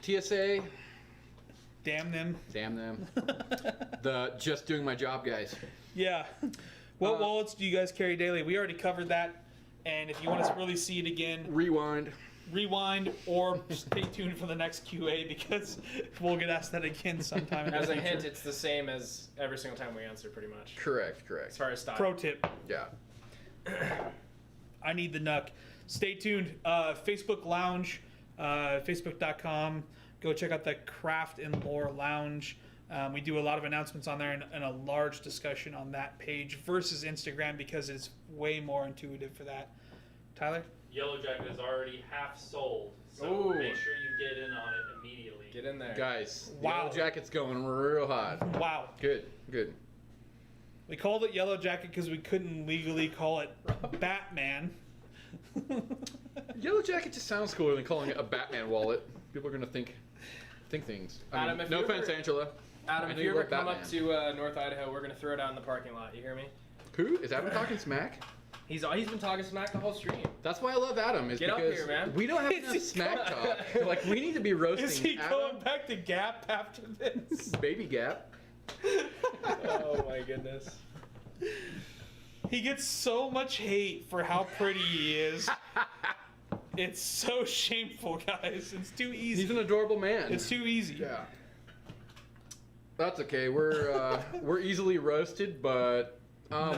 TSA, Damn them. damn them. The just doing my job guys. Yeah. What wallets do you guys carry daily? We already covered that. And if you want to really see it again, Rewind. rewind or stay tuned for the next QA because we'll get asked that again sometime. in the As a future. hint, it's the same as every single time we answer, pretty much. Correct. As far as style. Pro tip. Yeah. I need the Nuck. Stay tuned. Facebook Lounge, facebook.com. Go check out the Craft and Lore Lounge. We do a lot of announcements on there and a large discussion on that page versus Instagram because it's way more intuitive for that. Tyler? Yellow Jacket is already half sold, so Ooh. make sure you get in on it immediately. Get in there. Guys, Wow. Yellow Jacket's going real hot. Wow. Good. We called it Yellow Jacket because we couldn't legally call it Batman. Yellow Jacket just sounds cooler than calling it a Batman wallet. People are gonna think things. Adam, if no you offense, ever- Angela. Adam, I if know you you ever love come up Batman. to North Idaho, we're gonna throw down in the parking lot. You hear me? Who is Adam talking smack? He's been talking smack the whole stream. That's why I love Adam. Is Get up because here, man. we don't have Is enough he smack going- talk. Like we need to be roasting Is he Adam. going back to Gap after this? Baby Gap. Oh my goodness. He gets so much hate for how pretty he is. It's so shameful, guys. It's too easy. He's an adorable man. It's too easy. Yeah. That's okay. We're easly roasted, but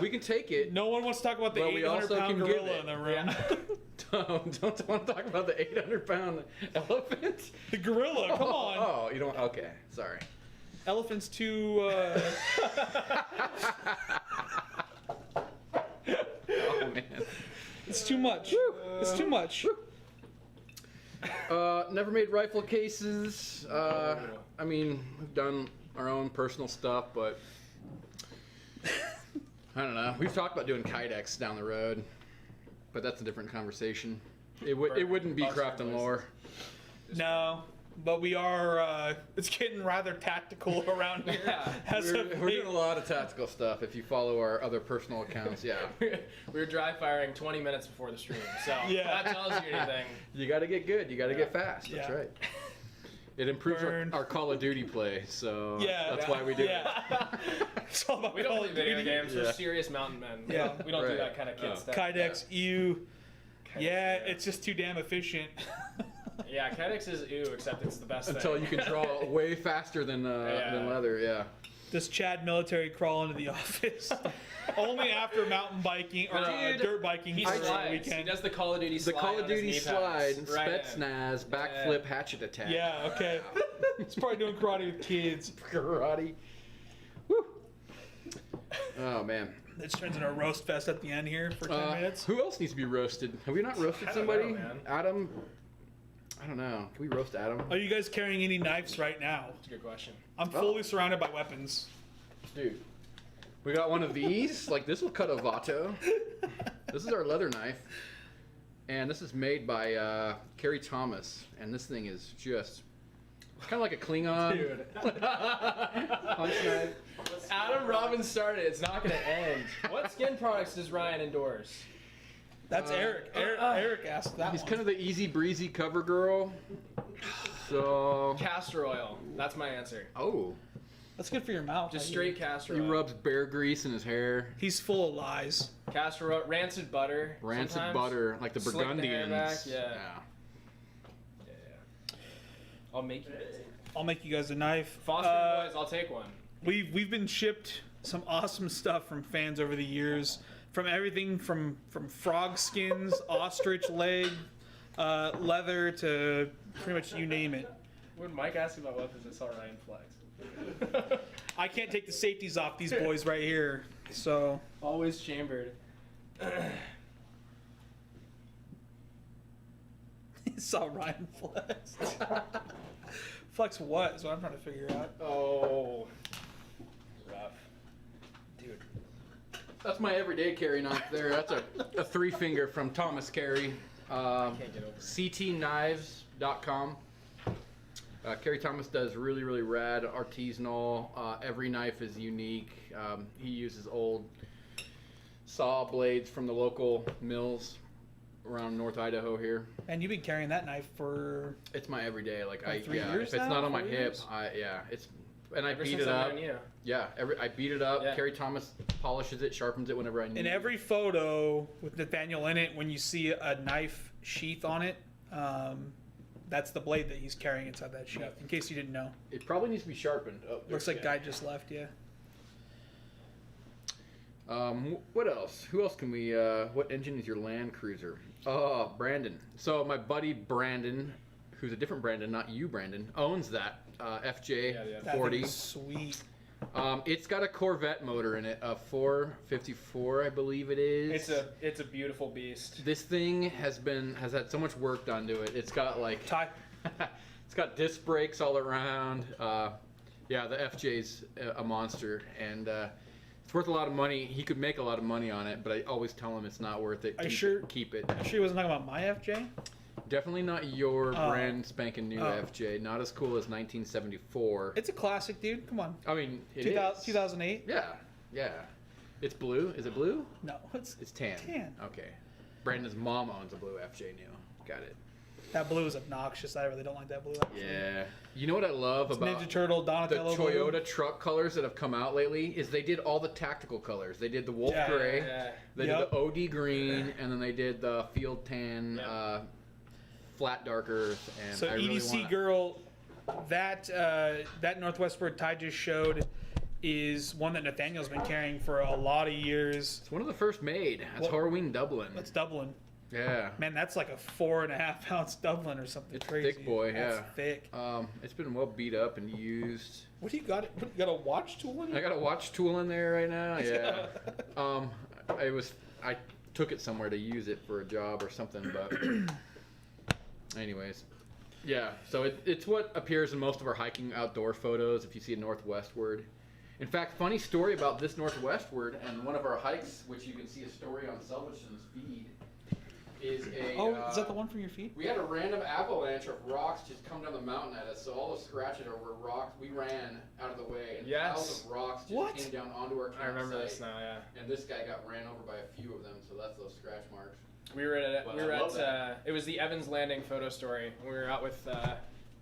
we can take it. No one wants to talk about the But we 800-pound also can give gorilla it. in the room. Don't want to talk about the 800-pound elephant. The gorilla, come on. Oh, you don't. Okay, sorry. Elephant's too. Oh man. It's too much. It's too much. Never made rifle cases. I mean, we've done our own personal stuff, but I don't know. We've talked about doing kydex down the road, but that's a different conversation. It wouldn't be Buster craft and lore. No. but we are. It's getting rather tactical around here. Yeah. We're doing a lot of tactical stuff. If you follow our other personal accounts, yeah. We were dry firing 20 minutes before the stream, so Yeah. that tells you anything. You got to get good. You got to get fast. That's Yeah. right. It improves Burn. our Call of Duty play, so Yeah, that's why we do it. Yeah. It's all about We don't Call play of video Duty. games. Yeah. We're serious mountain men. Yeah. We don't do Right. that kind of kid Oh. stuff. Kydex EU. Kydex, Yeah, it's just too damn efficient. Yeah, Kydex is ew, except it's the best Until thing. you can draw way faster than Yeah. leather, yeah. Does Chad military crawl into the office? Only after mountain biking or Dude, dirt biking He for the slides. He weekend. does the Call of Duty The slide. Call of on his Duty knee slide, pads. Right in. Spetsnaz, backflip, hatchet attack. Yeah, okay. He's probably doing karate with kids. Karate. Woo. Oh man. It turns into a roast fest at the end here for 10 minutes. Who else needs to be roasted? Have we not roasted I don't somebody? know, man. Adam. I don't know. Can we roast Adam? Are you guys carrying any knives right now? That's a good question. I'm fully surrounded by weapons. Dude. We got one of these. Like, this will cut a Vato. This is our leather knife. And this is made by Carrie Thomas. And this thing is just kind of like a Klingon. Dude. Punch knife. Adam Robbins started. It's not going to end. What skin products does Ryan endorse? That's Eric. Eric asked that He's one. kind of the easy breezy cover girl. So. Castor oil. That's my answer. Oh. That's good for your mouth. Just I straight hear. castor He oil. rubs bear grease in his hair. He's full of lies. Castor oil. Rancid butter. Rancid sometimes. butter, like the Slick the hair Burgundians. back, yeah. Yeah. I'll make you busy. I'll make you guys a knife. Foster boys, I'll take one. We've been shipped some awesome stuff from fans over the years, from everything from frog skins, ostrich leg, leather to pretty much you name it. When Mike asked me about weapons, I saw Ryan flex. I can't take the safeties off these boys right here, so Always chambered. he saw Ryan flex. Flex what? Is what I'm trying to figure out. Oh. Rough. Dude. That's my everyday carry knife there. That's a three finger from Thomas Carey. Can't get over it. ctknives.com. Carey Thomas does really, really rad artisanal. Every knife is unique. He uses old saw blades from the local mills around North Idaho here. And you've been carrying that knife for It's my everyday. Like Like 3 years if it's now? not on my 4 hip, years? it's and I Ever beat since it I up. known you. Yeah, I beat it up. Yeah. Carey Thomas polishes it, sharpens it whenever I need. in every photo with Nathaniel in it. When you see a knife sheath on it, that's the blade that he's carrying inside that sheath. In case you didn't know, It probably needs to be sharpened. Oh, looks like guy just left. Yeah. What else? Who else can we? What engine is your Land Cruiser? Oh, Brandon. So my buddy Brandon, who's a different Brandon, not you, Brandon, owns that FJ Yeah, That thing 40. is sweet. It's got a Corvette motor in it, a 454, I believe it is. It's a beautiful beast. This thing has had so much work done to it. It's got like Ty, it's got disc brakes all around. Yeah, the FJ's a monster, and it's worth a lot of money. He could make a lot of money on it, but I always tell him it's not worth it. Are you sure? Keep it. I'm sure he wasn't talking about my FJ. Definitely not your Oh. brand spanking new Oh. FJ. Not as cool as 1974. It's a classic, dude. Come on. I mean, it 2000, is. 2008. Yeah. It's blue. Is it blue? No, it's It's tan. Tan. Okay. Brandon's mom owns a blue FJ new. Got it. that blue is obnoxious. I really don't like that blue. Actually. Yeah. You know what I love It's about Ninja Turtle, the Donatello. Toyota blue. truck colors that have come out lately is they did all the tactical colors. They did the wolf Yeah, gray, Yeah. they Yep. did the OD green, and then they did the field tan, Yep. flat dark earth. And So I really EDC want girl, that Northwestward Ty just showed is one that Nathaniel's been carrying for a lot of years. It's one of the first made. That's Well, Horween Dublin. That's Dublin. Yeah. Man, that's like a 4.5 ounce Dublin or something It's crazy. thick, boy, That's yeah. thick. It's been well beat up and used. What do you got? You got a watch tool in I it? got a watch tool in there right now. Yeah. I took it somewhere to use it for a job or something, but anyways. Yeah, so it's what appears in most of our hiking outdoor photos if you see a Northwestward. In fact, funny story about this Northwestward and one of our hikes, which you can see a story on Selvageton's feed, is a. Is that the one from your feet? We had a random avalanche of rocks just come down the mountain at us. So all the scratches were rocks. We ran out of the way, and piles of rocks just came down onto our campsite. I remember this now, yeah. And this guy got ran over by a few of them, so that's those scratch marks. We were at it was the Evans Landing photo story. We were out with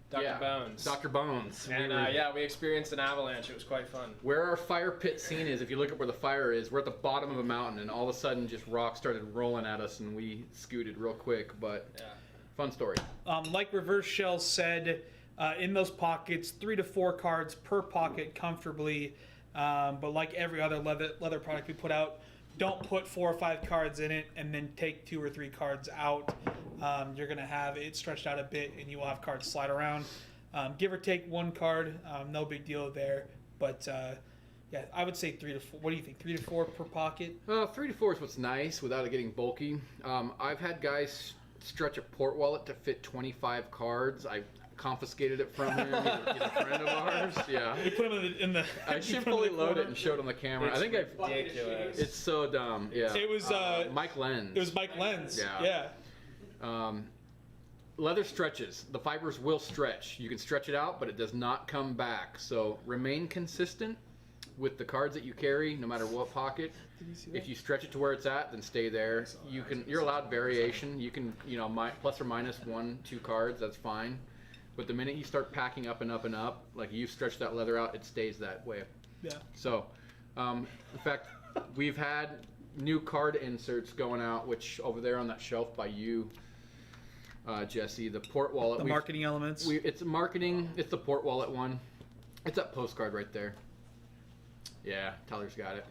Dr. Bones. Dr. Bones. And we experienced an avalanche. It was quite fun. Where our fire pit scene is, if you look at where the fire is, we're at the bottom of a mountain, and all of a sudden just rocks started rolling at us, and we scooted real quick, but fun story. Like Reverse Shell said, in those pockets, 3 to 4 cards per pocket comfortably, but like every other leather product we put out, don't put 4 or 5 cards in it and then take 2 or 3 cards out. You're going to have it stretched out a bit and you will have cards slide around. Give or take 1 card, no big deal there. But I would say 3 to 4. What do you think? 3 to 4 per pocket? 3 to 4 is what's nice without it getting bulky. I've had guys stretch a port wallet to fit 25 cards. I confiscated it from him. He's a friend of ours. Yeah. You put him in the I should fully load it and showed on the camera. I think ridiculous. It's so dumb. Yeah. It was Mike Lenz. It was Mike Lenz. Yeah. Leather stretches. The fibers will stretch. You can stretch it out, but it does not come back. So remain consistent with the cards that you carry, no matter what pocket. If you stretch it to where it's at, then stay there. You're allowed variation. You can, plus or minus 1, 2 cards. That's fine. But the minute you start packing up and up and up, like you stretch that leather out, it stays that way. Yeah. So, in fact, we've had new card inserts going out, which over there on that shelf by you, Jesse, the port wallet. The marketing elements. It's marketing. It's the port wallet one. It's that postcard right there. Yeah, Tyler's got it.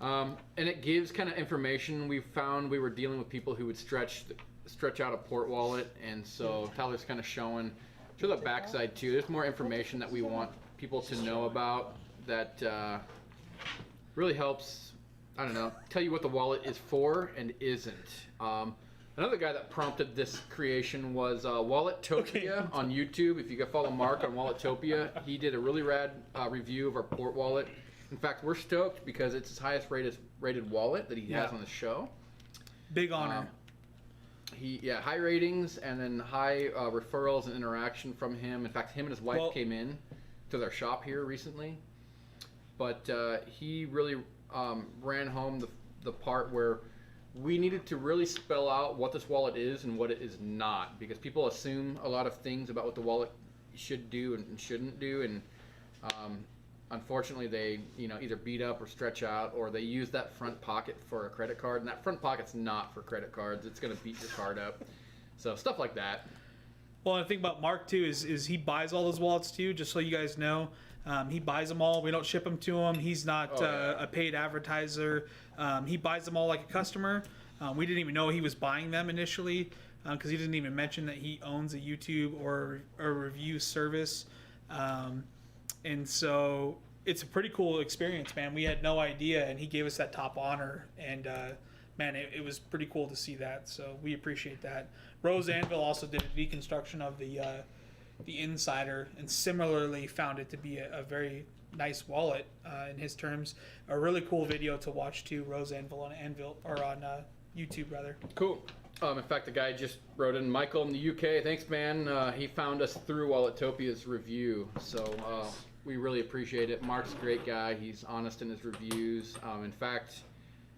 And it gives kind of information. We found we were dealing with people who would stretch out a port wallet, and so Tyler's kind of show the backside too. There's more information that we want people to know about that really helps, I don't know, tell you what the wallet is for and isn't. Another guy that prompted this creation was Walletopia on YouTube. If you go follow Mark on Walletopia, he did a really rad review of our port wallet. In fact, we're stoked because it's his highest rated wallet that he has on the show. Big honor. High ratings and then high referrals and interaction from him. In fact, him and his wife came in to their shop here recently. But he really ran home the part where we needed to really spell out what this wallet is and what it is not, because people assume a lot of things about what the wallet should do and shouldn't do, and unfortunately they either beat up or stretch out, or they use that front pocket for a credit card, and that front pocket's not for credit cards. It's going to beat your card up. So stuff like that. Well, and the thing about Mark too is he buys all those wallets too, just so you guys know. He buys them all. We don't ship them to him. He's not a paid advertiser. He buys them all like a customer. We didn't even know he was buying them initially because he didn't even mention that he owns a YouTube or a review service. And so it's a pretty cool experience, man. We had no idea, and he gave us that top honor. And, man, it was pretty cool to see that. So we appreciate that. Rose Anvil also did a deconstruction of the Insider, and similarly found it to be a very nice wallet in his terms. A really cool video to watch too. Rose Anvil on YouTube rather. Cool. In fact, the guy just wrote in, Michael in the UK. Thanks, man. He found us through Walletopia's review, so we really appreciate it. Mark's a great guy. He's honest in his reviews. In fact,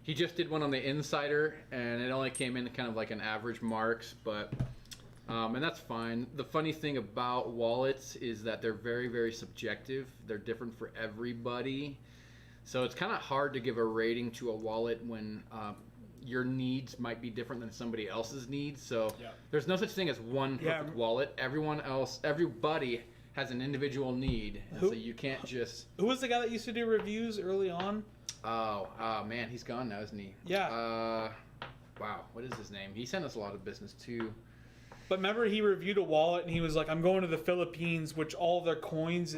he just did one on the Insider, and it only came in kind of like an average marks, but. And that's fine. The funny thing about wallets is that they're very, very subjective. They're different for everybody. So it's kind of hard to give a rating to a wallet when your needs might be different than somebody else's needs. So there's no such thing as one perfect wallet. Everybody has an individual need. So you can't just... Who was the guy that used to do reviews early on? Oh, man, he's gone now, isn't he? Yeah. Wow, what is his name? He sent us a lot of business too. But remember, he reviewed a wallet, and he was like, "I'm going to the Philippines, which all of their coins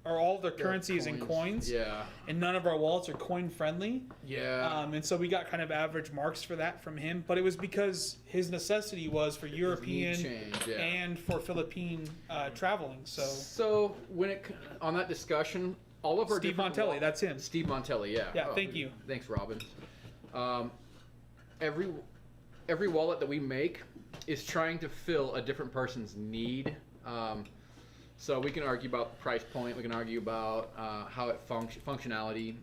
all of their currency is in coins. Yeah. And none of our wallets are coin friendly. Yeah. And so we got kind of average marks for that from him, but it was because his necessity was for European and for Philippine traveling. So when on that discussion, all of our Steve Montelli, that's him. Steve Montelli, yeah. Yeah. Thank you. Thanks, Robin. every wallet that we make is trying to fill a different person's need. So we can argue about price point. We can argue about how it functionality.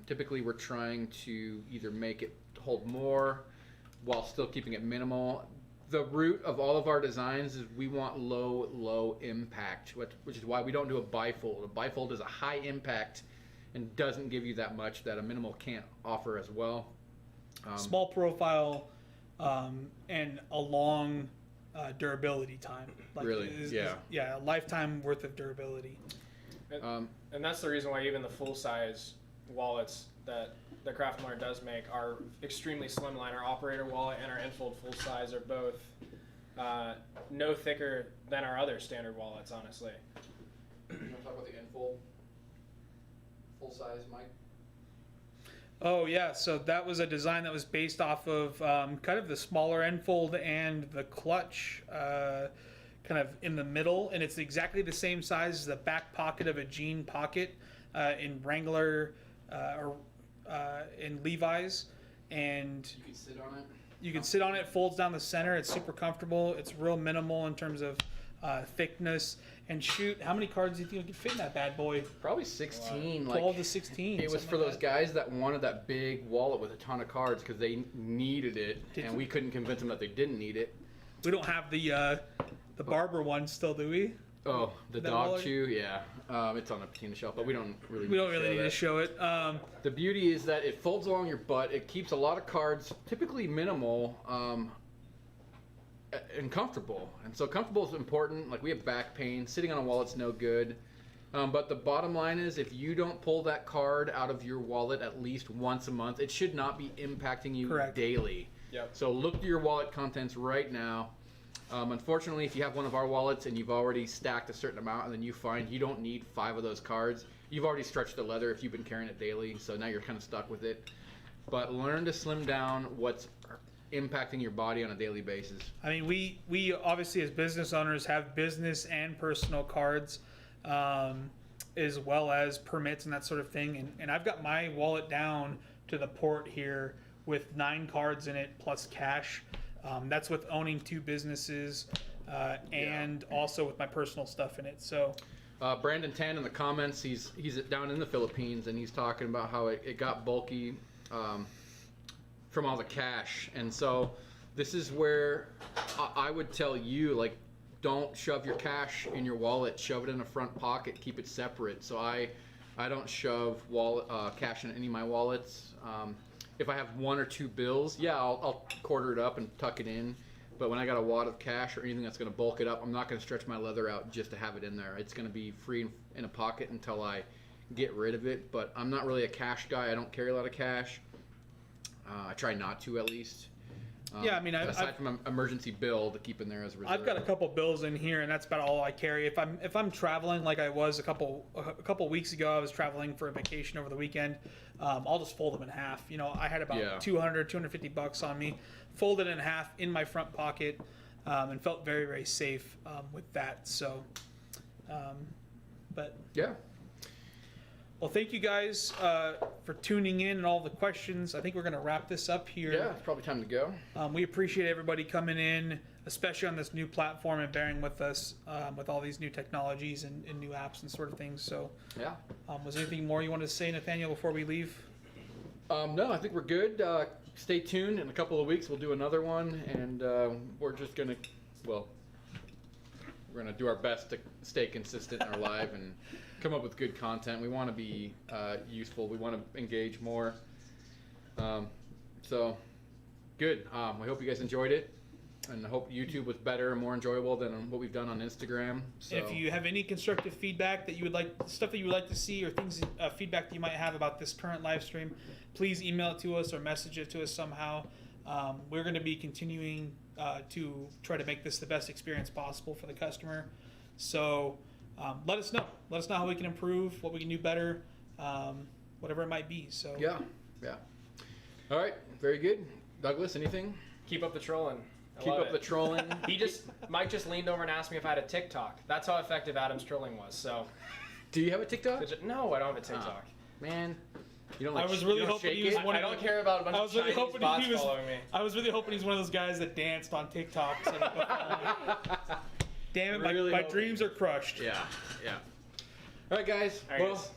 Typically, we're trying to either make it hold more while still keeping it minimal. The root of all of our designs is we want low impact, which is why we don't do a bifold. A bifold is a high impact and doesn't give you that much that a minimal can't offer as well. Small profile and a long durability time. Really? Yeah, a lifetime worth of durability. And that's the reason why even the full-size wallets that the Craft Mart does make are extremely slimline. Our operator wallet and our Enfold full-size are both no thicker than our other standard wallets, honestly. You want to talk about the Enfold full-size, Mike? Oh yeah, so that was a design that was based off of kind of the smaller Enfold and the clutch kind of in the middle, and it's exactly the same size as the back pocket of a jean pocket in Wrangler or in Levi's, and You can sit on it. you can sit on it. Folds down the center. It's super comfortable. It's real minimal in terms of thickness. And shoot, how many cards do you think you could fit in that bad boy? Probably 16. 12 to 16. It was for those guys that wanted that big wallet with a ton of cards because they needed it, and we couldn't convince them that they didn't need it. We don't have the Barber one still, do we? Oh, the That dog wallet? chew, yeah. It's on the patina shelf, but we don't really. We don't really need that. to show it. The beauty is that it folds along your butt. It keeps a lot of cards, typically minimal, and comfortable. And so comfortable is important. Like we have back pain. Sitting on a wallet's no good. But the bottom line is if you don't pull that card out of your wallet at least once a month, it should not be impacting you Correct. daily. Yep. So look to your wallet contents right now. Unfortunately, if you have one of our wallets and you've already stacked a certain amount and then you find you don't need 5 of those cards, you've already stretched the leather if you've been carrying it daily, so now you're kind of stuck with it. But learn to slim down what's impacting your body on a daily basis. I mean, we obviously as business owners have business and personal cards, as well as permits and that sort of thing. And I've got my wallet down to the port here with 9 cards in it plus cash. That's with owning 2 businesses and also with my personal stuff in it. So Brandon Tan in the comments, he's down in the Philippines and he's talking about how it got bulky from all the cash. And so this is where I would tell you, like, don't shove your cash in your wallet. Shove it in a front pocket. Keep it separate. So I don't shove cash in any of my wallets. If I have 1 or 2 bills, yeah, I'll quarter it up and tuck it in. But when I got a wad of cash or anything that's going to bulk it up, I'm not going to stretch my leather out just to have it in there. It's going to be free in a pocket until I get rid of it. But I'm not really a cash guy. I don't carry a lot of cash. I try not to, at least. Yeah, I mean, aside from an emergency bill to keep in there as a reserve. I've got a couple bills in here, and that's about all I carry. If I'm traveling, like I was a couple weeks ago, I was traveling for a vacation over the weekend. I'll just fold them in half. You know, I had about $250 on me, folded in half in my front pocket, and felt very, very safe with that. So, but yeah. Well, thank you guys for tuning in and all the questions. I think we're going to wrap this up here. Yeah, it's probably time to go. We appreciate everybody coming in, especially on this new platform and bearing with us with all these new technologies and new apps and sort of things. So, yeah. Was there anything more you wanted to say, Nathaniel, before we leave? No, I think we're good. Stay tuned. In a couple of weeks, we'll do another one, and we're just going to, we're going to do our best to stay consistent in our live and come up with good content. We want to be useful. We want to engage more. So, good. We hope you guys enjoyed it, and I hope YouTube was better and more enjoyable than what we've done on Instagram. So. If you have any constructive feedback that you would like, stuff that you would like to see, or things, feedback that you might have about this current live stream, please email it to us or message it to us somehow. We're going to be continuing to try to make this the best experience possible for the customer. So. Let us know. Let us know how we can improve, what we can do better, whatever it might be. So yeah. All right, very good. Douglas, anything? Keep up the trolling. Keep up the trolling. Mike just leaned over and asked me if I had a TikTok. That's how effective Adam's trolling was. So, do you have a TikTok? no, I don't have a TikTok. Man, You don't I like. was really you don't hoping shake he was it? one I of don't the- care about a bunch I of was really Chinese hoping bots he was. following me. I was really hoping he's one of those guys that danced on TikTok. So damn it, Really my hoping. dreams are crushed. Yeah. All right, guys. All right, well, guys.